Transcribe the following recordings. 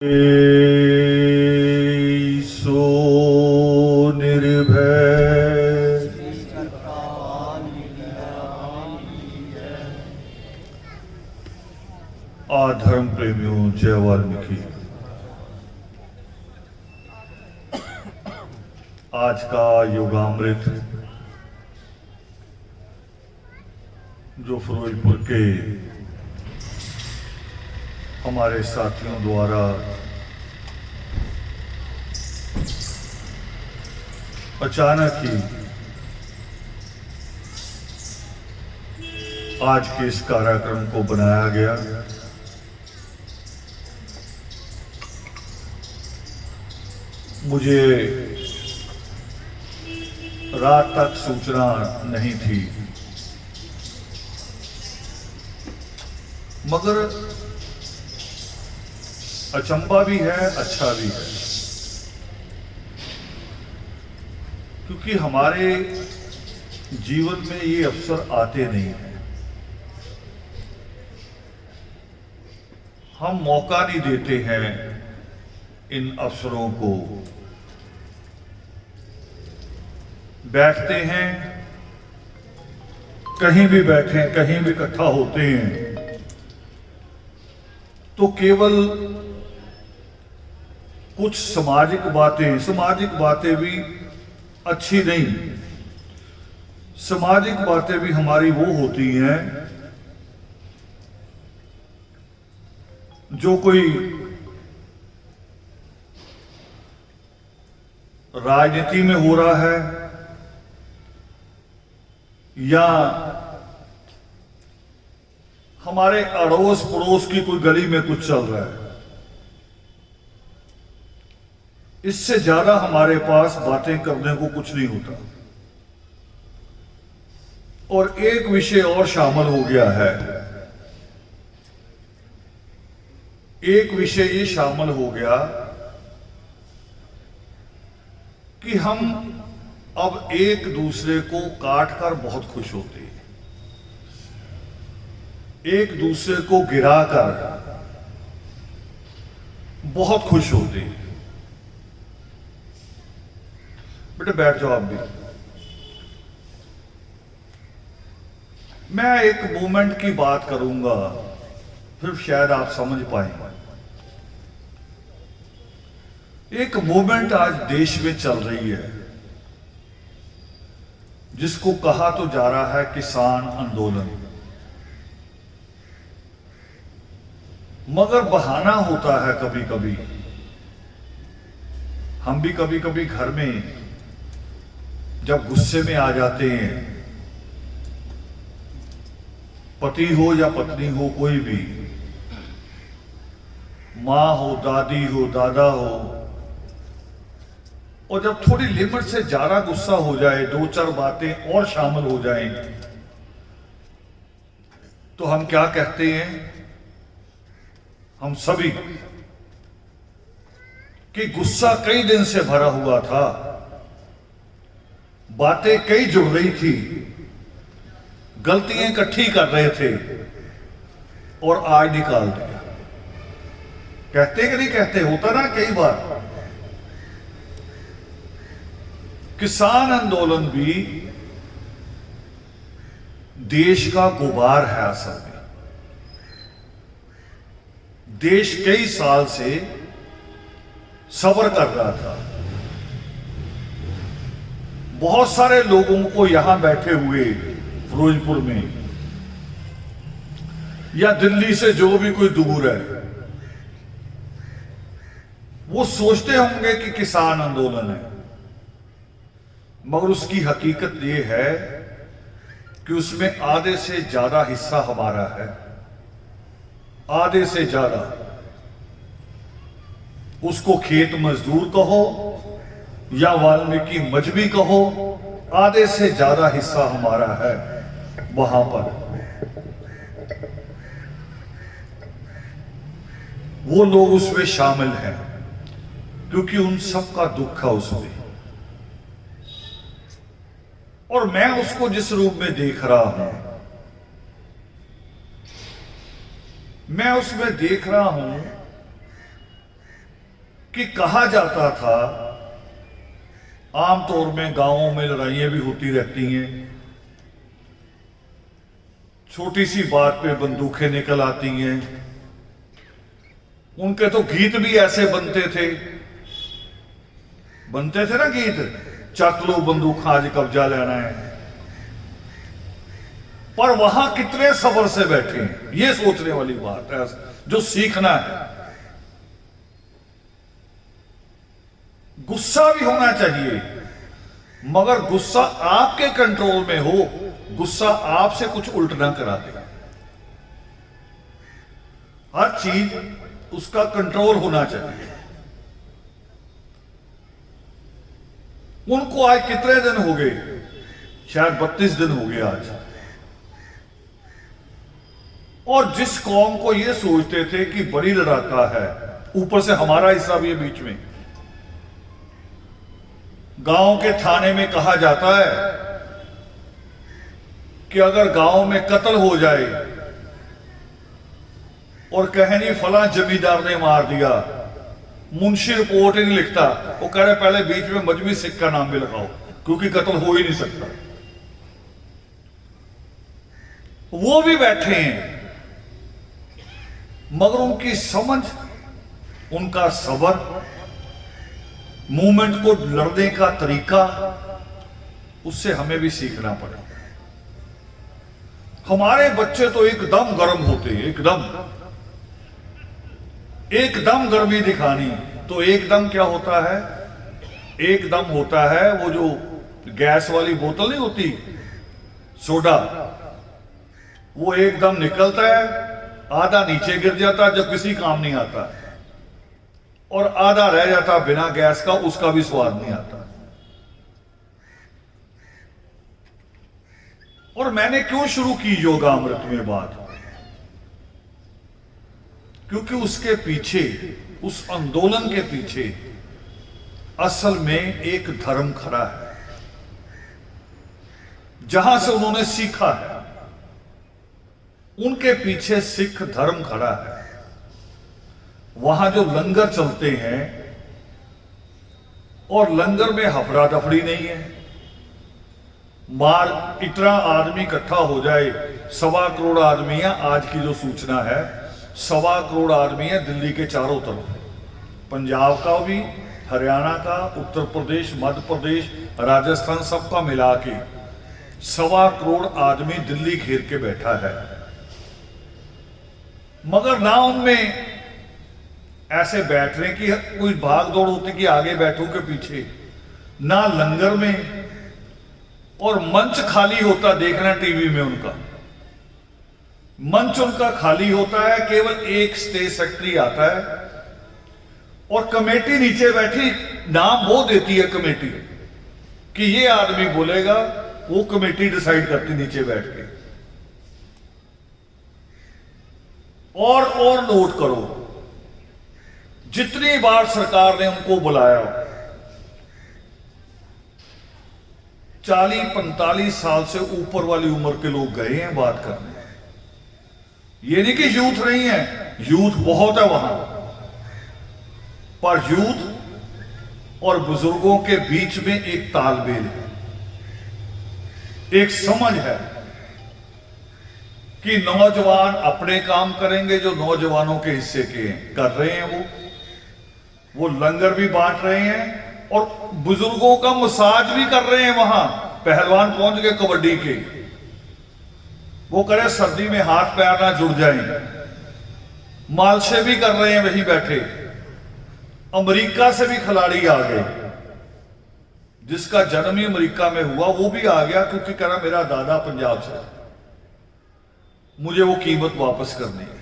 सो निर्भय आधर्म प्रेमियों, जय वाल्मीकि। आज का योगामृत जो फिरोजपुर के हमारे साथियों द्वारा अचानक ही आज के इस कार्यक्रम को बनाया गया, मुझे रात तक सूचना नहीं थी, मगर अचंभा भी है, अच्छा भी है, क्योंकि हमारे जीवन में ये अवसर आते नहीं हैं। हम मौका नहीं देते हैं इन अवसरों को। बैठते हैं, कहीं भी बैठे, कहीं भी इकट्ठा होते हैं तो केवल कुछ सामाजिक बातें भी अच्छी नहीं, सामाजिक बातें भी हमारी वो होती हैं जो कोई राजनीति में हो रहा है या हमारे अड़ोस पड़ोस की कोई गली में कुछ चल रहा है, इससे ज्यादा हमारे पास बातें करने को कुछ नहीं होता। और एक विषय और शामिल हो गया है, एक विषय ये शामिल हो गया कि हम अब एक दूसरे को काट कर बहुत खुश होते हैं, एक दूसरे को गिराकर बहुत खुश होते हैं। बेटे बैठ जाओ आप भी। मैं एक मूवमेंट की बात करूंगा, फिर शायद आप समझ पाएंगे। एक मूवमेंट आज देश में चल रही है जिसको कहा तो जा रहा है किसान आंदोलन, मगर बहाना होता है कभी कभी। हम भी कभी कभी घर में जब गुस्से में आ जाते हैं, पति हो या पत्नी हो, कोई भी, मां हो, दादी हो, दादा हो, और जब थोड़ी लिमिट से ज्यादा गुस्सा हो जाए, दो चार बातें और शामिल हो जाएं, तो हम क्या कहते हैं, हम सभी, कि गुस्सा कई दिन से भरा हुआ था, बातें कई जुड़ रही थी, गलतियां इकट्ठी कर रहे थे और आज निकाल दिया। कहते कि नहीं कहते, होता ना कई बार। किसान आंदोलन भी देश का गुबार है असल में। देश कई साल से सब्र कर रहा था। बहुत सारे लोगों को यहां बैठे हुए फिरोजपुर में या दिल्ली से जो भी कोई दूर है, वो सोचते होंगे कि किसान आंदोलन है, मगर उसकी हकीकत ये है कि उसमें आधे से ज्यादा हिस्सा हमारा है, आधे से ज्यादा। उसको खेत मजदूर कहो या वाल्मीकि मजबी कहो, आधे से ज्यादा हिस्सा हमारा है वहां पर। वो लोग उसमें शामिल हैं क्योंकि उन सब का दुख है उसमें। और मैं उसको जिस रूप में देख रहा हूं, मैं उसमें देख रहा हूं कि कहा जाता था, आमतौर में गांवों में लड़ाइयां भी होती रहती हैं, छोटी सी बात पे बंदूकें निकल आती हैं। उनके तो गीत भी ऐसे बनते थे ना गीत, चक लो बंदूक आज कब्जा लेना है। पर वहां कितने सब्र से बैठे हैं, ये सोचने वाली बात है, जो सीखना है। गुस्सा भी होना चाहिए, मगर गुस्सा आपके कंट्रोल में हो, गुस्सा आपसे कुछ उल्ट ना करा दे। हर चीज उसका कंट्रोल होना चाहिए। उनको आज कितने दिन हो गए, शायद 32 दिन हो गए आज। और जिस कौम को ये सोचते थे कि बड़ी लड़ाका है, ऊपर से हमारा हिस्सा भी है बीच में। गांव के थाने में कहा जाता है कि अगर गांव में कत्ल हो जाए और कहे नहीं फला जमींदार ने मार दिया, मुंशी रिपोर्ट ही नहीं लिखता, वो कह रहे पहले बीच में मजबी सिख का नाम भी लगाओ, क्योंकि कत्ल हो ही नहीं सकता। वो भी बैठे हैं, मगर उनकी समझ, उनका सब्र, मूवमेंट को लड़ने का तरीका, उससे हमें भी सीखना पड़ेगा। हमारे बच्चे तो एकदम गर्म होते हैं, एकदम गर्मी दिखानी। तो एकदम क्या होता है, एकदम होता है वो जो गैस वाली बोतल नहीं होती, सोडा, वो एकदम निकलता है, आधा नीचे गिर जाता जब किसी काम नहीं आता, और आधा रह जाता बिना गैस का, उसका भी स्वाद नहीं आता। और मैंने क्यों शुरू की योगामृत में बात, क्योंकि उसके पीछे, उस आंदोलन के पीछे असल में एक धर्म खड़ा है, जहां से उन्होंने सीखा है। उनके पीछे सिख धर्म खड़ा है। वहां जो लंगर चलते हैं, और लंगर में हफड़ा दफड़ी नहीं है, मार इतना आदमी इकट्ठा हो जाए, 1.25 करोड़ आदमी है, आज की जो सूचना है 1.25 करोड़ आदमी है दिल्ली के चारों तरफ, पंजाब का भी, हरियाणा का, उत्तर प्रदेश, मध्य प्रदेश, राजस्थान, सबका मिला के 1.25 करोड़ आदमी दिल्ली घेर के बैठा है। मगर ना उनमें ऐसे बैठ रहे कि कोई भाग दौड़ होती कि आगे बैठो के पीछे, ना लंगर में, और मंच खाली होता देखना टीवी में। उनका मंच उनका खाली होता है, केवल एक स्टेज सेक्रेटरी आता है और कमेटी नीचे बैठी, नाम वो देती है कमेटी कि ये आदमी बोलेगा, वो कमेटी डिसाइड करती नीचे बैठ के। और नोट करो, जितनी बार सरकार ने उनको बुलाया, 40-45 साल से ऊपर वाली उम्र के लोग गए हैं बात करने। ये नहीं कि यूथ नहीं है, यूथ बहुत है वहां, पर यूथ और बुजुर्गों के बीच में एक तालमेल है, एक समझ है कि नौजवान अपने काम करेंगे जो नौजवानों के हिस्से के हैं, कर रहे हैं। वो लंगर भी बांट रहे हैं और बुजुर्गों का मसाज भी कर रहे हैं। वहां पहलवान पहुंच गए कबड्डी के, वो करे सर्दी में हाथ पैर ना जुड़ जाएं, मालशे भी कर रहे हैं वहीं बैठे। अमेरिका से भी खिलाड़ी आ गए, जिसका जन्म ही अमेरिका में हुआ वो भी आ गया, क्योंकि कह रहा मेरा दादा पंजाब से, मुझे वो कीमत वापस करनी है।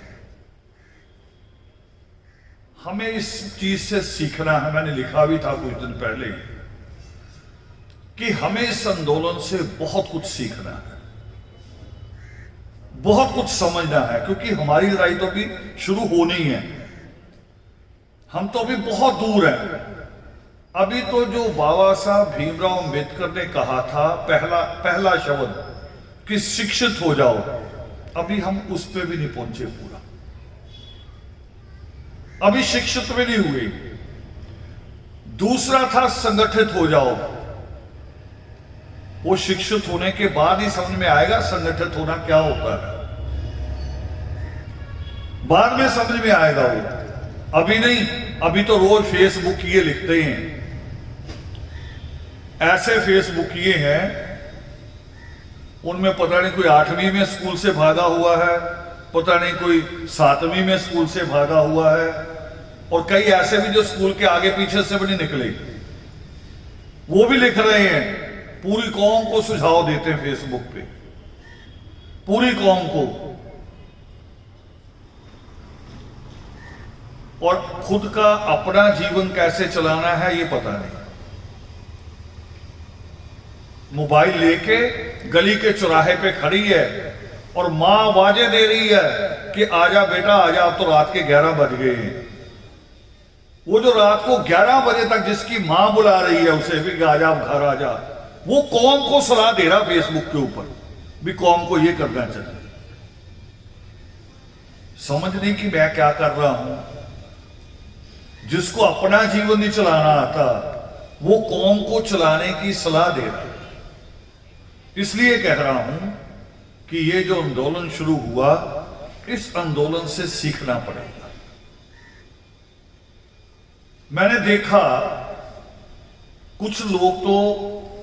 हमें इस चीज से सीखना है। मैंने लिखा भी था कुछ दिन पहले कि हमें इस आंदोलन से बहुत कुछ सीखना है, बहुत कुछ समझना है, क्योंकि हमारी लड़ाई तो अभी शुरू होनी है। हम तो अभी बहुत दूर हैं। अभी तो जो बाबा साहब भीमराव अंबेडकर ने कहा था, पहला शब्द कि शिक्षित हो जाओ, अभी हम उस पर भी नहीं पहुंचे पूरा, अभी शिक्षित भी नहीं हुए। दूसरा था संगठित हो जाओ। वो शिक्षित होने के बाद ही समझ में आएगा संगठित होना क्या होता है, बाद में समझ में आएगा वो, अभी नहीं। अभी तो रोज फेसबुक ये लिखते हैं, ऐसे फेसबुक ये हैं, उनमें पता नहीं कोई 8वीं में स्कूल से भागा हुआ है, पता नहीं कोई 7वीं में स्कूल से भागा हुआ है, और कई ऐसे भी जो स्कूल के आगे पीछे से भी नहीं निकले, वो भी लिख रहे हैं। पूरी कौम को सुझाव देते हैं फेसबुक पे, पूरी कौम को, और खुद का अपना जीवन कैसे चलाना है ये पता नहीं। मोबाइल लेके गली के चौराहे पे खड़ी है और मां आवाजें दे रही है कि आजा बेटा आजा, अब तो रात के 11 बज गए हैं। वो जो रात को 11 बजे तक जिसकी मां बुला रही है उसे भी आजा घर आजा, वो कौम को सलाह दे रहा फेसबुक के ऊपर भी कौम को ये करना चाहिए। समझने की मैं क्या कर रहा हूं। जिसको अपना जीवन नहीं चलाना आता वो कौम को चलाने की सलाह दे रहा है। इसलिए कह रहा हूं कि ये जो आंदोलन शुरू हुआ, इस आंदोलन से सीखना पड़ेगा। मैंने देखा कुछ लोग तो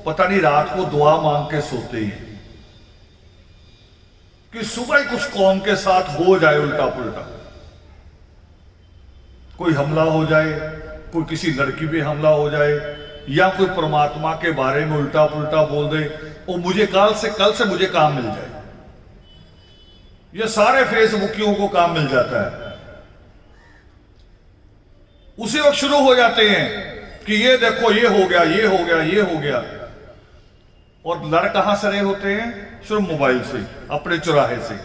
पता नहीं रात को दुआ मांग के सोते हैं कि सुबह ही कुछ कौम के साथ हो जाए उल्टा पुल्टा, कोई हमला हो जाए, कोई किसी लड़की पे हमला हो जाए, या कोई परमात्मा के बारे में उल्टा पुल्टा बोल दे, और मुझे कल से मुझे काम मिल जाए। ये सारे फेसबुकियों को काम मिल जाता है। उसी वक्त शुरू हो जाते हैं कि ये देखो ये हो गया, ये हो गया, ये हो गया, और लड़ कहां से रहे होते हैं? सिर्फ मोबाइल से, अपने चौराहे से।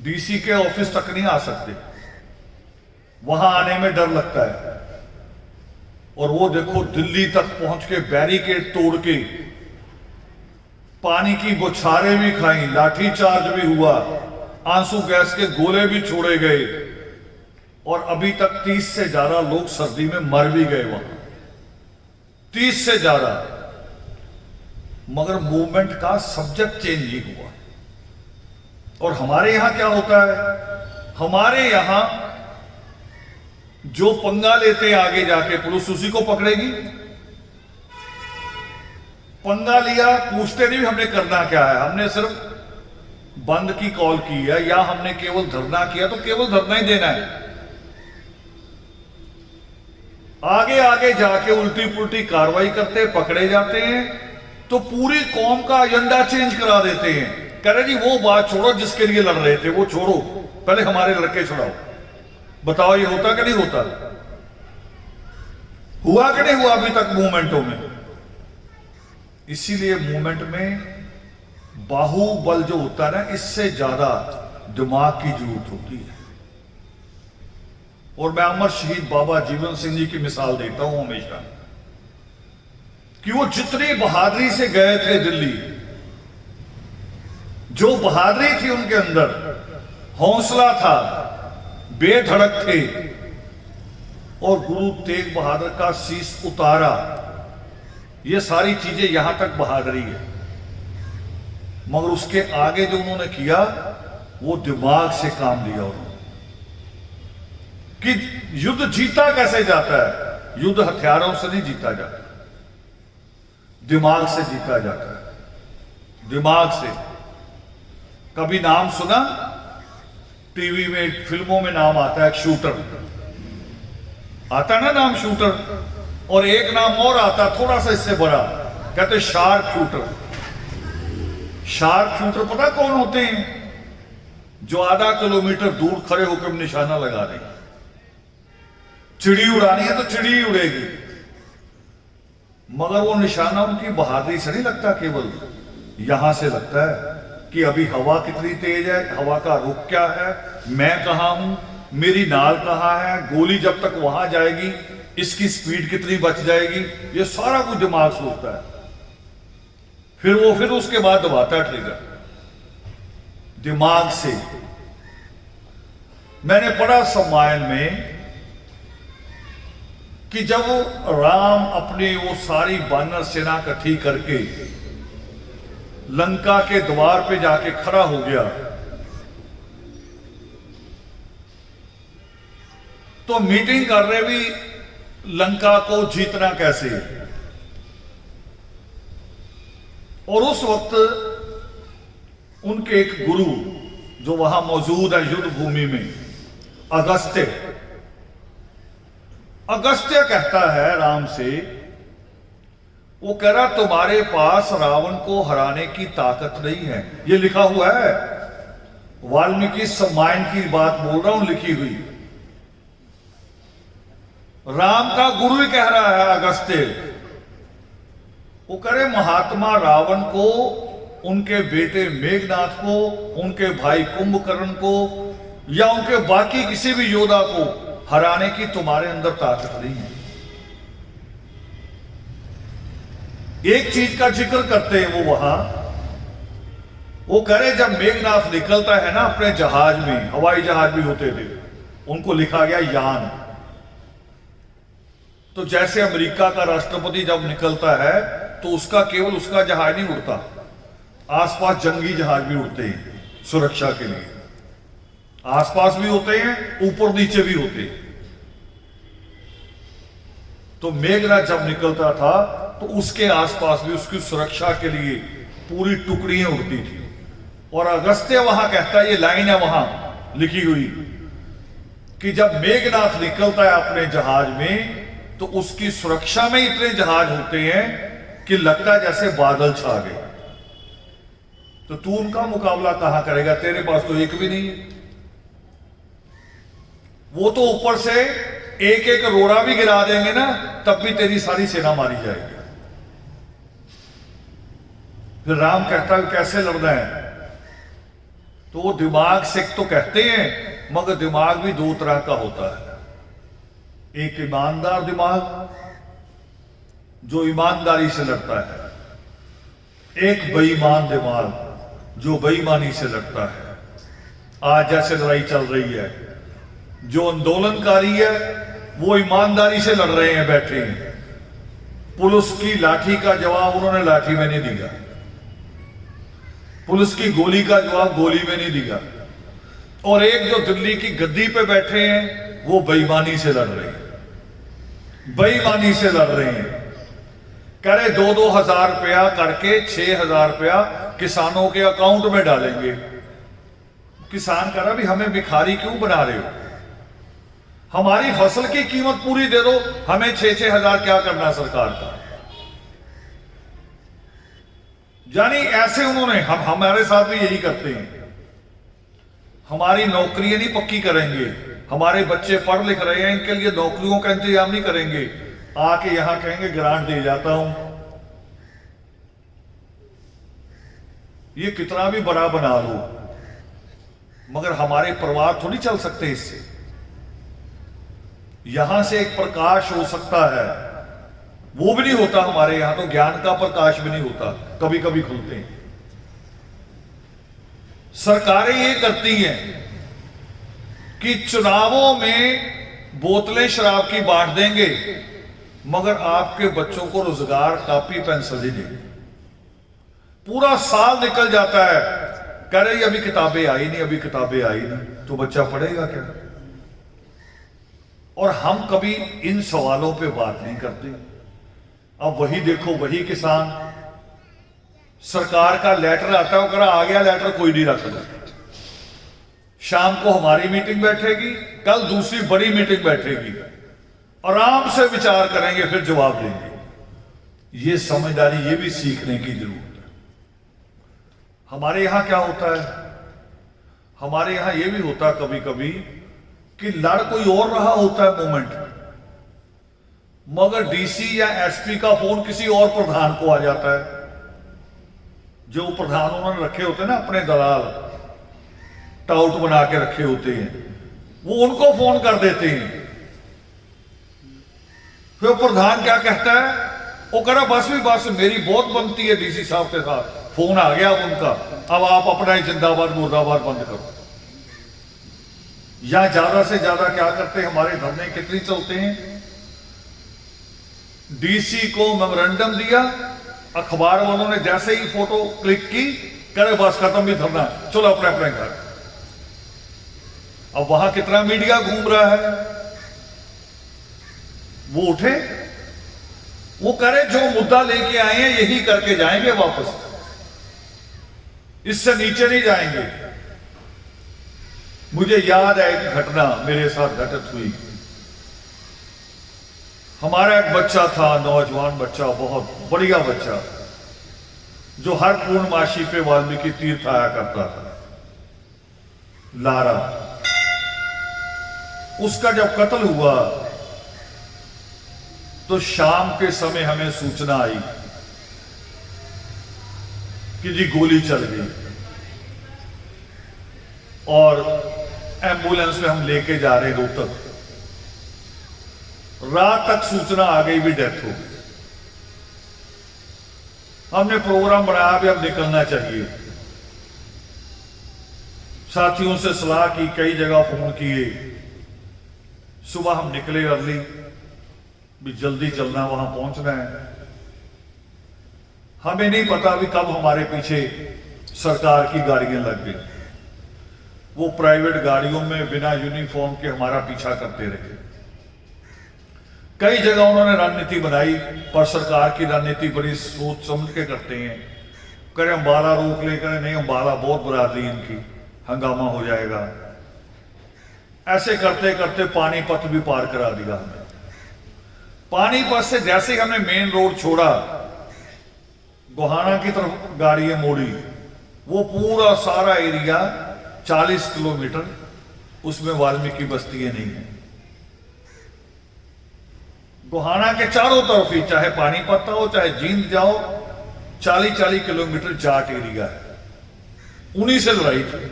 डीसी के ऑफिस तक नहीं आ सकते, वहां आने में डर लगता है। और वो देखो दिल्ली तक पहुंच के बैरिकेड तोड़ के पानी की बौछारें भी खाई, लाठी चार्ज भी हुआ, आंसू गैस के गोले भी छोड़े गए, और अभी तक 30 से ज्यादा लोग सर्दी में मर भी गए वहां, 30 से ज्यादा। मगर मूवमेंट का सब्जेक्ट चेंज नहीं हुआ। और हमारे यहां क्या होता है? हमारे यहां जो पंगा लेते हैं आगे जाके पुलिस उसी को पकड़ेगी। पंगा लिया, पूछते नहीं हमने करना क्या है, हमने सिर्फ बंद की कॉल की है या हमने केवल धरना किया तो केवल धरना ही देना है। आगे आगे जाके उल्टी पुल्टी कार्रवाई करते, पकड़े जाते हैं, तो पूरी कौम का एजेंडा चेंज करा देते हैं। कह रहे जी वो बात छोड़ो जिसके लिए लड़ रहे थे, वो छोड़ो, पहले हमारे लड़के छुड़ाओ। बताओ ये होता कि नहीं होता? हुआ कि नहीं हुआ अभी तक मूवमेंटों में? इसीलिए मूवमेंट में बाहुबल जो होता है ना, इससे ज्यादा दिमाग की जरूरत होती है। और मैं अमर शहीद बाबा जीवन सिंह जी की मिसाल देता हूं हमेशा कि वो जितनी बहादुरी से गए थे दिल्ली, जो बहादुरी थी उनके अंदर, हौसला था, बेधड़क थे, और गुरु तेग बहादुर का शीश उतारा, ये सारी चीजें यहां तक बहादुरी है। मगर उसके आगे जो उन्होंने किया वो दिमाग से काम लिया उन्होंने कि युद्ध जीता कैसे जाता है। युद्ध हथियारों से नहीं जीता जाता, दिमाग से जीता जाता है, दिमाग से। कभी नाम सुना? टीवी में, फिल्मों में नाम आता है शूटर, आता है ना नाम शूटर। और एक नाम और आता थोड़ा सा इससे बड़ा, कहते शार्प शूटर। शार्प शूटर पता कौन होते हैं? जो आधा किलोमीटर दूर खड़े होकर निशाना लगा रहे। चिड़ी उड़ानी है तो चिड़ी ही उड़ेगी, मगर वो निशाना उनकी बहादुरी से नहीं लगता, केवल यहां से लगता है कि अभी हवा कितनी तेज है, हवा का रुख क्या है, मैं कहां हूं, मेरी नाल कहां है, गोली जब तक वहां जाएगी इसकी स्पीड कितनी बच जाएगी, ये सारा कुछ दिमाग सोचता है। फिर उसके बाद दबाता है ट्रिगर दिमाग से। मैंने पढ़ा सम्मान में कि जब राम अपनी वो सारी वानर सेना इकट्ठी करके लंका के द्वार पे जाके खड़ा हो गया, तो मीटिंग कर रहे भी लंका को जीतना कैसे। और उस वक्त उनके एक गुरु जो वहां मौजूद है युद्ध भूमि में, अगस्त्य कहता है राम से, वो कह रहा तुम्हारे पास रावण को हराने की ताकत नहीं है। ये लिखा हुआ है, वाल्मीकि रामायण की बात बोल रहा हूं, लिखी हुई। राम का गुरु ही कह रहा है अगस्त्य। वो करे महात्मा रावण को, उनके बेटे मेघनाथ को, उनके भाई कुंभकर्ण को या उनके बाकी किसी भी योद्धा को हराने की तुम्हारे अंदर ताकत नहीं है। एक चीज का जिक्र करते हैं वो वहां, वो करे जब मेघनाथ निकलता है ना अपने जहाज में, हवाई जहाज भी होते थे, उनको लिखा गया यान। तो जैसे अमेरिका का राष्ट्रपति जब निकलता है तो उसका केवल उसका जहाज नहीं उड़ता, आसपास जंगी जहाज भी उड़ते हैं सुरक्षा के लिए, आसपास भी होते हैं, ऊपर नीचे भी होते हैं। तो मेघनाथ जब निकलता था तो उसके आसपास भी उसकी सुरक्षा के लिए पूरी टुकड़ियां उड़ती थी। और अगस्त्य वहां कहता है, ये लाइन है वहां लिखी हुई, कि जब मेघनाथ निकलता है अपने जहाज में तो उसकी सुरक्षा में इतने जहाज होते हैं कि लगता है जैसे बादल छा गए। तो तू उनका मुकाबला कहां करेगा, तेरे पास तो एक भी नहीं है। वो तो ऊपर से एक एक रोड़ा भी गिरा देंगे ना, तब भी तेरी सारी सेना मारी जाएगी। फिर राम कहता है कैसे लड़ना है, तो वो दिमाग से तो कहते हैं, मगर दिमाग भी दो तरह का होता है। एक ईमानदार दिमाग जो ईमानदारी से लड़ता है, एक बेईमान दिमाग जो बेईमानी से लड़ता है। आज जैसे लड़ाई चल रही है, जो आंदोलनकारी है वो ईमानदारी से लड़ रहे हैं, बैठे हैं। पुलिस की लाठी का जवाब उन्होंने लाठी में नहीं दिया, पुलिस की गोली का जवाब गोली में नहीं दिया। और एक जो दिल्ली की गद्दी पे बैठे हैं वो बेईमानी से लड़ रहे हैं, बेईमानी से लड़ रहे हैं। कह रहे 2-2 हजार रुपया करके 6,000 रुपया किसानों के अकाउंट में डालेंगे। किसान कह रहा भी हमें भिखारी क्यों बना रहे हो, हमारी फसल की कीमत पूरी दे दो, हमें 6-6 हजार क्या करना सरकार का। यानी ऐसे उन्होंने हमारे साथ भी यही करते हैं। हमारी नौकरियां नहीं पक्की करेंगे, हमारे बच्चे पढ़ लिख रहे हैं, इनके लिए नौकरियों का इंतजाम नहीं करेंगे, आके यहां कहेंगे ग्रांट दे जाता हूं। ये कितना भी बड़ा बना लो, मगर हमारे परिवार थोड़ी चल सकते इससे। यहां से एक प्रकाश हो सकता है, वो भी नहीं होता हमारे यहां, तो ज्ञान का प्रकाश भी नहीं होता, कभी कभी खुलते हैं। सरकारें ये करती हैं कि चुनावों में बोतलें शराब की बांट देंगे, मगर आपके बच्चों को रोजगार कॉपी पेंसिल ही देंगे। पूरा साल निकल जाता है, कह रहे अभी किताबें आई नहीं, अभी किताबें आई नहीं, तो बच्चा पढ़ेगा क्या। और हम कभी इन सवालों पे बात नहीं करते। अब वही देखो, वही किसान, सरकार का लेटर आता है, वो कह रहा आ गया लेटर, कोई नहीं रखता। शाम को हमारी मीटिंग बैठेगी, कल दूसरी बड़ी मीटिंग बैठेगी, आराम से विचार करेंगे, फिर जवाब देंगे। ये समझदारी, ये भी सीखने की जरूरत है। हमारे यहां क्या होता है, हमारे यहां यह भी होता कभी कभी कि लड़ कोई और रहा होता है मोमेंट, मगर डीसी या एसपी का फोन किसी और प्रधान को आ जाता है। जो प्रधान उन्होंने रखे होते हैं ना, अपने दलाल टाउट बना के रखे होते हैं, वो उनको फोन कर देते हैं। फिर प्रधान क्या कहता है, वो कह रहा बस भी बस, मेरी बहुत बनती है डीसी साहब के साथ, फोन आ गया उनका, अब आप अपना ही जिंदाबाद मुर्दाबाद बंद करो। या ज्यादा से ज्यादा क्या करते हैं, हमारे धरने कितनी चलते हैं, डीसी को मेमोरेंडम दिया, अखबार वालों ने जैसे ही फोटो क्लिक की, करे बस खत्म भी धरना, चलो अपने अपने घर। अब वहां कितना मीडिया घूम रहा है, वो उठे, वो करे जो मुद्दा लेके आए हैं यही करके जाएंगे वापस, इससे नीचे नहीं जाएंगे। मुझे याद है एक घटना मेरे साथ घटित हुई। हमारा एक बच्चा था, नौजवान बच्चा, बहुत बढ़िया बच्चा, जो हर पूर्णमासी पे वाल्मीकि तीर्थ आया करता था, लारा। उसका जब कत्ल हुआ तो शाम के समय हमें सूचना आई कि जी गोली चल गई, और एम्बुलेंस में हम लेके जा रहे रोहतक। रात तक सूचना आ गई भी डेथ हो गई। हमने प्रोग्राम बनाया भी अब निकलना चाहिए, साथियों से सलाह की, कई जगह फोन किए। सुबह हम निकले अर्ली, भी जल्दी चलना, वहां पहुंचना है। हमें नहीं पता भी कब हमारे पीछे सरकार की गाड़ियां लग गई। वो प्राइवेट गाड़ियों में बिना यूनिफॉर्म के हमारा पीछा करते रहे। कई जगह उन्होंने रणनीति बनाई, पर सरकार की रणनीति बड़ी सोच समझ के करते हैं। करें अंबाला रोक ले, करें नहीं अंबाला बहुत बरादरी इनकी, हंगामा हो जाएगा। ऐसे करते करते पानीपत भी पार करा दिया हमने। पानीपत से जैसे ही हमने मेन रोड छोड़ा, गोहाना की तरफ गाड़ियां मोड़ी, वो पूरा सारा एरिया 40 किलोमीटर, उसमें वाल्मीकि बस्तियां नहीं है। गोहाना के चारों तरफ ही, चाहे पानीपत हो चाहे जींद जाओ, 40-40 किलोमीटर जाट एरिया है। उन्हीं से लड़ाई थी।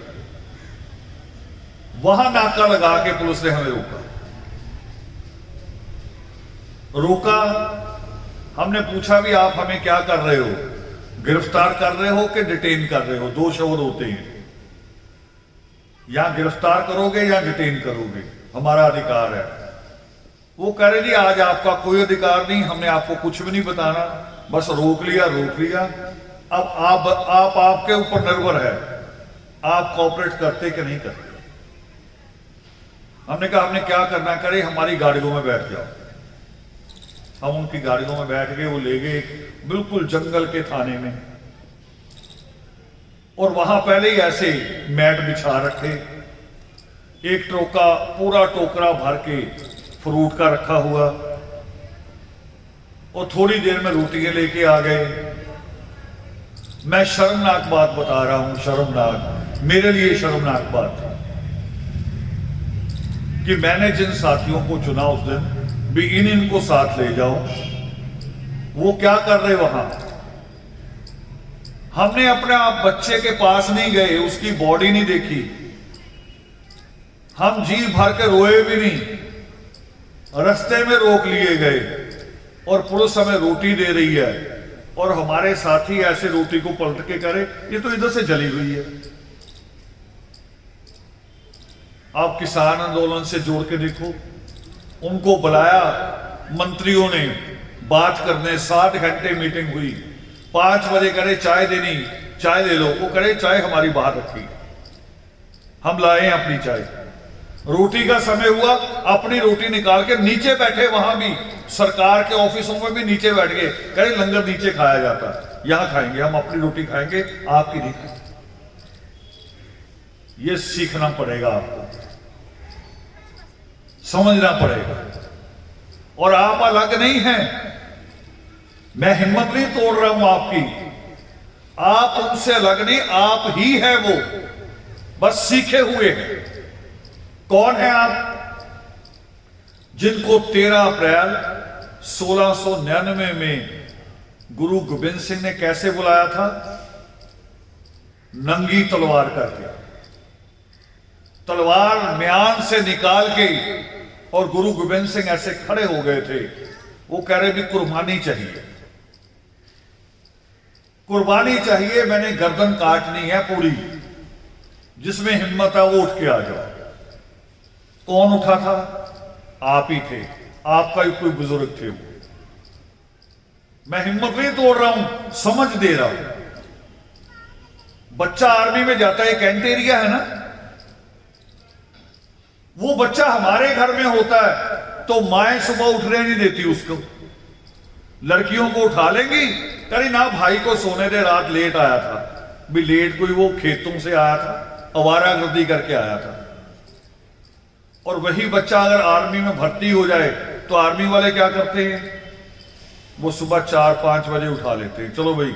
वहां नाका लगा के पुलिस ने हमें रोका। हमने पूछा भी आप हमें क्या कर रहे हो, गिरफ्तार कर रहे हो कि डिटेन कर रहे हो? दो शब्द होते हैं, या गिरफ्तार करोगे या डिटेन करोगे, हमारा अधिकार है। वो कह रहे जी आज आपका कोई अधिकार नहीं, हमने आपको कुछ भी नहीं बताना, बस रोक लिया। अब आप आपके ऊपर निर्भर है, आप कोऑपरेट करते कि नहीं करते। हमने कहा हमने क्या करना, करे हमारी गाड़ियों में बैठ जाओ। हम उनकी गाड़ियों में बैठ गए, वो ले गए बिल्कुल जंगल के थाने में, और वहां पहले ही ऐसे मैट बिछा रखे, एक टोका पूरा टोकरा भर के फ्रूट का रखा हुआ, और थोड़ी देर में रोटियां लेके आ गए। मैं शर्मनाक बात बता रहा हूं, शर्मनाक, मेरे लिए शर्मनाक बात थी कि मैंने जिन साथियों को चुना उस दिन भी इनको साथ ले जाओ, वो क्या कर रहे वहां। हमने अपने आप बच्चे के पास नहीं गए, उसकी बॉडी नहीं देखी, हम जी भर के रोए भी नहीं, रास्ते में रोक लिए गए, और पुलिस हमें रोटी दे रही है, और हमारे साथी ऐसे रोटी को पलट के करे, ये तो इधर से जली हुई है। आप किसान आंदोलन से जोड़ के देखो, उनको बुलाया मंत्रियों ने बात करने, 60 घंटे मीटिंग हुई। 5 बजे करे चाय देनी, चाय ले लो, वो करे चाय हमारी बाहर रखी, हम लाए अपनी चाय। रोटी का समय हुआ, अपनी रोटी निकाल के नीचे बैठे, वहां भी सरकार के ऑफिसों में भी नीचे बैठ गए, कहे लंगर नीचे खाया जाता, यहां खाएंगे, हम अपनी रोटी खाएंगे, आपकी नहीं। ये सीखना पड़ेगा, आपको समझना पड़ेगा। और आप अलग नहीं हैं, मैं हिम्मत नहीं तोड़ रहा हूं आपकी, आप उनसे अलग नहीं, आप ही हैं वो, बस सीखे हुए हैं। कौन है आप? जिनको 13 अप्रैल 1699 में गुरु गोबिंद सिंह ने कैसे बुलाया था? नंगी तलवार करके, तलवार म्यान से निकाल के, और गुरु गोबिंद सिंह ऐसे खड़े हो गए थे। वो कह रहे भी कुर्बानी चाहिए, कुर्बानी चाहिए, मैंने गर्दन काटनी है पूरी, जिसमें हिम्मत है वो उठ के आ जाओ। कौन उठा था? आप ही थे, आपका ही कोई बुजुर्ग थे वो। मैं हिम्मत नहीं तोड़ रहा हूं, समझ दे रहा हूं। बच्चा आर्मी में जाता है, कैंट एरिया है ना, वो बच्चा हमारे घर में होता है तो माएं सुबह उठने नहीं देती उसको, लड़कियों को उठा लेंगी, करी ना भाई को सोने दे, रात लेट आया था भी, लेट कोई वो खेतों से आया था, आवारागर्दी करके आया था। और वही बच्चा अगर आर्मी में भर्ती हो जाए तो आर्मी वाले क्या करते हैं, वो सुबह 4-5 बजे उठा लेते हैं, चलो भाई।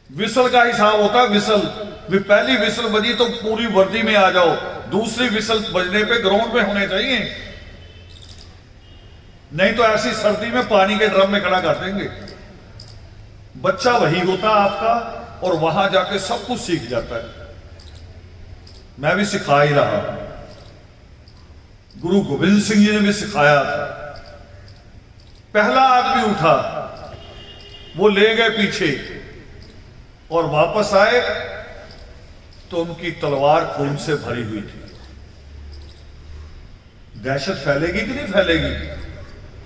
विसल का हिसाब होता है, विसल भी पहली विसल बजी तो पूरी वर्दी में आ जाओ, दूसरी विसल बजने पे ग्राउंड में होने चाहिए, नहीं तो ऐसी सर्दी में पानी के ड्रम में खड़ा कर देंगे। बच्चा वही होता आपका, और वहां जाके सब कुछ सीख जाता है। मैं भी सिखा ही रहा हूं, गुरु गोविंद सिंह जी ने भी सिखाया था। पहला आदमी उठा, वो ले गए पीछे और वापस आए तो उनकी तलवार खून से भरी हुई थी। दहशत फैलेगी कि नहीं फैलेगी,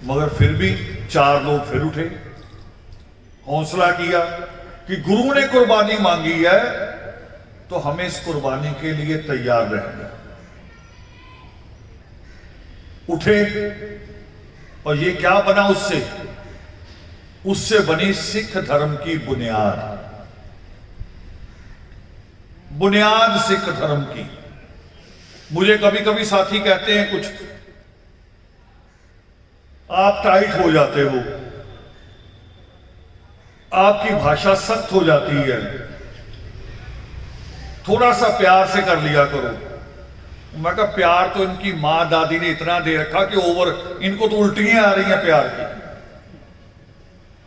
मगर फिर भी 4 लोग फिर उठे, हौसला किया कि गुरु ने कुर्बानी मांगी है तो हमें इस कुर्बानी के लिए तैयार रहना। उठे, और ये क्या बना उससे बनी सिख धर्म की बुनियाद सिख धर्म की। मुझे कभी कभी साथी कहते हैं, कुछ आप टाइट हो जाते हो, आपकी भाषा सख्त हो जाती है, थोड़ा सा प्यार से कर लिया करो। मैं कहा प्यार तो इनकी मां दादी ने इतना दे रखा कि ओवर, इनको तो उल्टियां आ रही हैं प्यार की।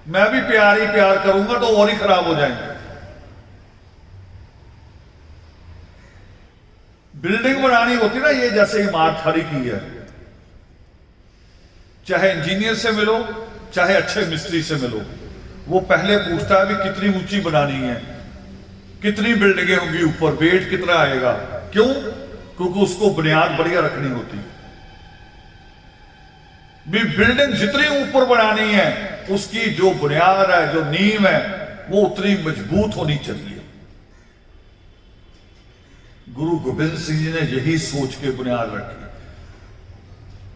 मैं भी प्यार ही प्यार करूंगा तो और ही खराब हो जाएंगे। बिल्डिंग बनानी होती ना, ये जैसे इमारत खड़ी की है, चाहे इंजीनियर से मिलो चाहे अच्छे मिस्त्री से मिलो, वो पहले पूछता है भी कितनी ऊंची बनानी है, कितनी बिल्डिंगें होंगी ऊपर, वेट कितना आएगा। क्यों? क्योंकि उसको बुनियाद बढ़िया रखनी होती है। भी बिल्डिंग जितनी ऊपर बनानी है, उसकी जो बुनियाद है, जो नींव है, वो उतनी मजबूत होनी चाहिए। गुरु गोविंद सिंह जी ने यही सोच के बुनियाद रखी,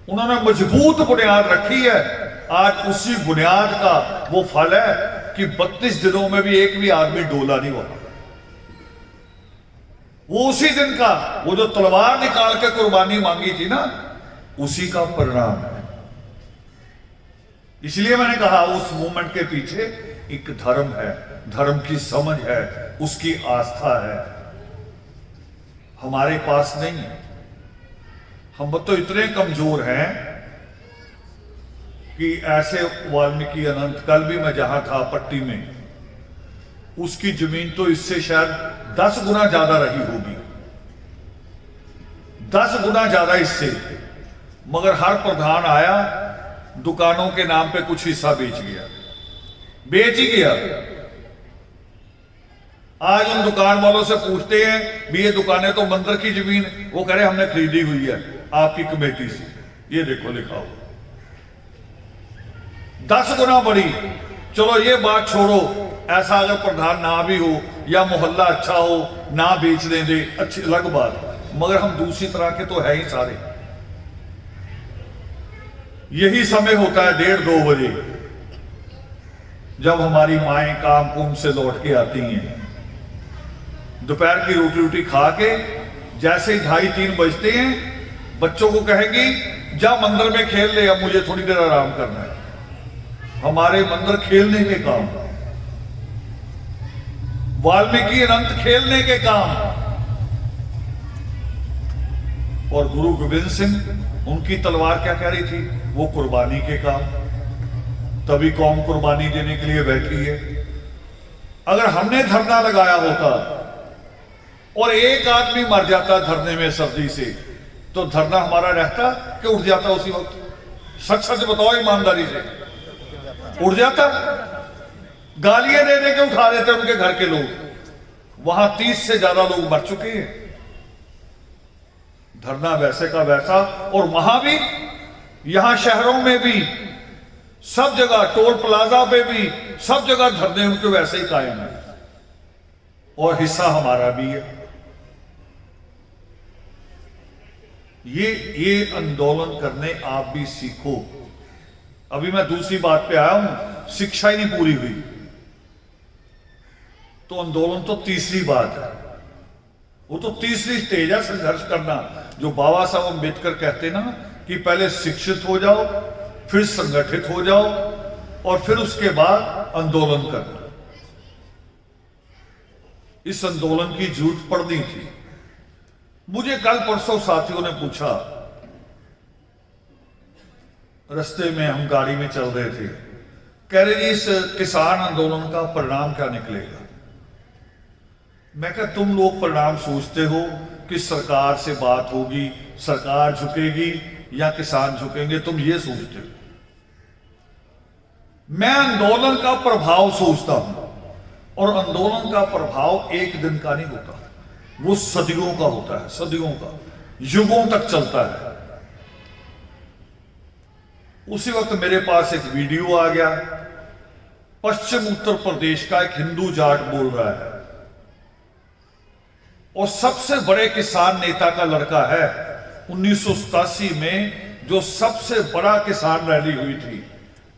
उन्होंने मजबूत बुनियाद रखी है। आज उसी बुनियाद का वो फल है कि 32 दिनों में भी एक भी आदमी डोला नहीं हुआ। वो उसी दिन का, वो जो तलवार निकाल के कुर्बानी मांगी थी ना, उसी का परिणाम है। इसलिए मैंने कहा उस मूवमेंट के पीछे एक धर्म है, धर्म की समझ है, उसकी आस्था है। हमारे पास नहीं है। हम तो इतने कमजोर हैं कि ऐसे वाल्मीकि अनंत, कल भी मैं जहां था पट्टी में, उसकी जमीन तो इससे शायद 10 गुना ज्यादा रही होगी, 10 गुना ज्यादा इससे, मगर हर प्रधान आया, दुकानों के नाम पे कुछ हिस्सा बेच ही गया। आज उन दुकान वालों से पूछते हैं भी ये दुकानें तो मंदिर की जमीन, वो कह रहे हमने खरीदी हुई है आपकी कमेटी से, ये देखो लिखा हो 10 गुना बड़ी। चलो ये बात छोड़ो, ऐसा अगर प्रधान ना भी हो या मोहल्ला अच्छा हो, ना बेचने दे, अच्छी अलग बात, मगर हम दूसरी तरह के तो है ही सारे। यही समय होता है 1:30-2 बजे, जब हमारी माएं काम कुम से लौट के आती हैं, दोपहर की रोटी खा के जैसे ही 2:30-3 बजते हैं, बच्चों को कहेंगी जा मंदिर में खेल ले, अब मुझे थोड़ी देर आराम करना है। हमारे मंदिर खेलने के काम, वाल्मीकि अनंत खेलने के काम, और गुरु गोविंद सिंह, उनकी तलवार क्या कह रही थी, वो कुर्बानी के काम। तभी कौम कुर्बानी देने के लिए बैठी है। अगर हमने धरना लगाया होता और एक आदमी मर जाता धरने में सर्दी से, तो धरना हमारा रहता कि उठ जाता उसी वक्त? सच सच बताओ ईमानदारी से, उठ जाता? गालियां दे दे के उठा देते उनके घर के लोग। वहां 30 से ज्यादा लोग मर चुके हैं। धरना वैसे का वैसा, और वहां भी, यहां शहरों में भी सब जगह टोल प्लाजा पे भी सब जगह धरने उनके वैसे ही कायम है, और हिस्सा हमारा भी है। ये आंदोलन करने आप भी सीखो। अभी मैं दूसरी बात पे आया हूं, शिक्षा ही नहीं पूरी हुई तो आंदोलन तो तीसरी बात है, वो तो तीसरी स्टेज है संघर्ष करना। जो बाबा साहब अम्बेडकर कहते ना कि पहले शिक्षित हो जाओ, फिर संगठित हो जाओ, और फिर उसके बाद आंदोलन करना। इस आंदोलन की जरूरत पड़नी थी। मुझे कल परसों साथियों ने पूछा, रास्ते में हम गाड़ी में चल रहे थे, कह रहे जी इस किसान आंदोलन का परिणाम क्या निकलेगा। मैं कहा तुम लोग परिणाम सोचते हो कि सरकार से बात होगी, सरकार झुकेगी या किसान झुकेंगे, तुम ये सोचते हो। मैं आंदोलन का प्रभाव सोचता हूं, और आंदोलन का प्रभाव एक दिन का नहीं होता, वो सदियों का होता है, सदियों का, युगों तक चलता है। उसी वक्त मेरे पास एक वीडियो आ गया, पश्चिम उत्तर प्रदेश का एक हिंदू जाट बोल रहा है, और सबसे बड़े किसान नेता का लड़का है। 1987 में जो सबसे बड़ा किसान रैली हुई थी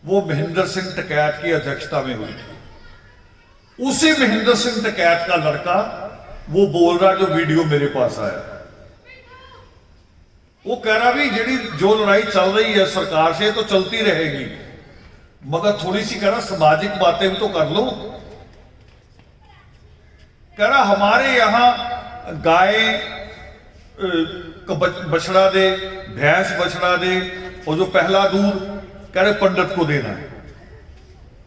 वो महेंद्र सिंह टिकैत की अध्यक्षता में हुई थी। उसी महेंद्र सिंह टिकैत का लड़का वो बोल रहा, जो वीडियो मेरे पास आया, वो कह रहा भी जी जो लड़ाई चल रही है सरकार से तो चलती रहेगी, मगर थोड़ी सी कह रहा सामाजिक बातें भी तो कर लो। कह रहा हमारे यहां गाय बछड़ा दे, भैंस बछड़ा दे, और जो पहला दूध कह रहे पंडित को देना है।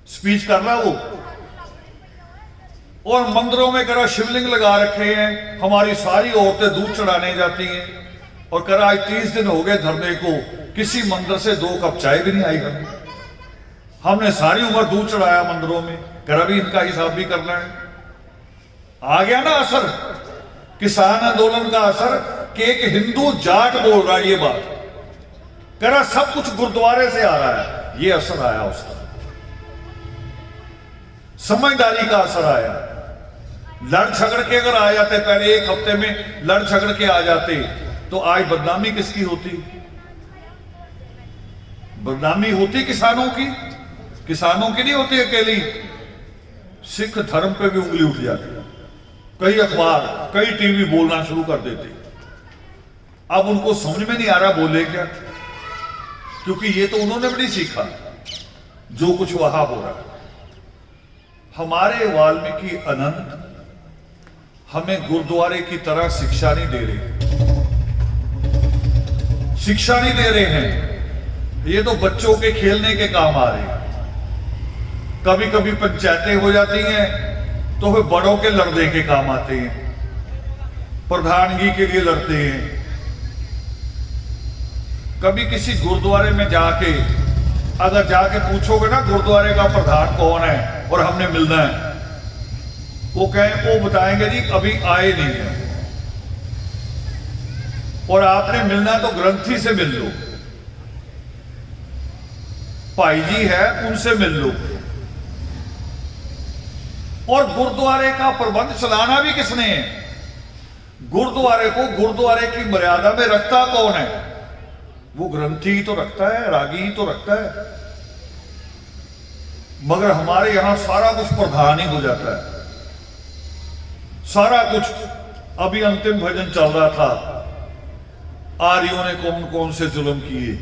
स्पीच कर रहा वो, और मंदिरों में कह रहा शिवलिंग लगा रखे हैं, हमारी सारी औरतें दूध चढ़ाने जाती हैं, और कह रहा आज 30 दिन हो गए धरने को, किसी मंदिर से 2 कप चाय भी नहीं आई हमने सारी उम्र दूध चढ़ाया मंदिरों में। कह रहा भी इनका हिसाब भी करना है। आ गया ना असर, किसान आंदोलन का असर, कि एक हिंदू जाट बोल रहा है ये बात, कह रहा सब कुछ गुरुद्वारे से आ रहा है, ये असर आया उसका, समझदारी का असर आया। लड़ झगड़ के अगर आ जाते, पहले 1 हफ्ते में लड़ झगड़ के आ जाते, तो आज बदनामी किसकी होती? बदनामी होती किसानों की, किसानों की नहीं होती अकेली। सिख धर्म पे भी उंगली उठ जाती, कई अखबार कई टीवी बोलना शुरू कर देते। अब उनको समझ में नहीं आ रहा बोले क्या, क्योंकि ये तो उन्होंने भी नहीं सीखा जो कुछ वहां हो रहा। हमारे वाल्मीकि अनंत हमें गुरुद्वारे की तरह शिक्षा नहीं दे रहे, शिक्षा नहीं दे रहे हैं। ये तो बच्चों के खेलने के काम आ रहे हैं। कभी कभी पंचायतें हो जाती हैं तो फिर बड़ों के लड़ने के काम आते हैं, प्रधानगी के लिए लड़ते हैं। कभी किसी गुरुद्वारे में जाके अगर जाके पूछोगे ना गुरुद्वारे का प्रधान कौन है और हमने मिलना है, वो बताएंगे जी अभी आए नहीं है, और आपने मिलना तो ग्रंथी से मिल लो, भाई जी है उनसे मिल लो। और गुरुद्वारे का प्रबंध चलाना भी किसने है? गुरुद्वारे को गुरुद्वारे की मर्यादा में रखता कौन है? वो ग्रंथी ही तो रखता है, रागी ही तो रखता है। मगर हमारे यहां सारा कुछ प्रधान ही हो जाता है, सारा कुछ। अभी अंतिम भजन चल रहा था, आर्यों ने कौन कौन से जुल्म किए,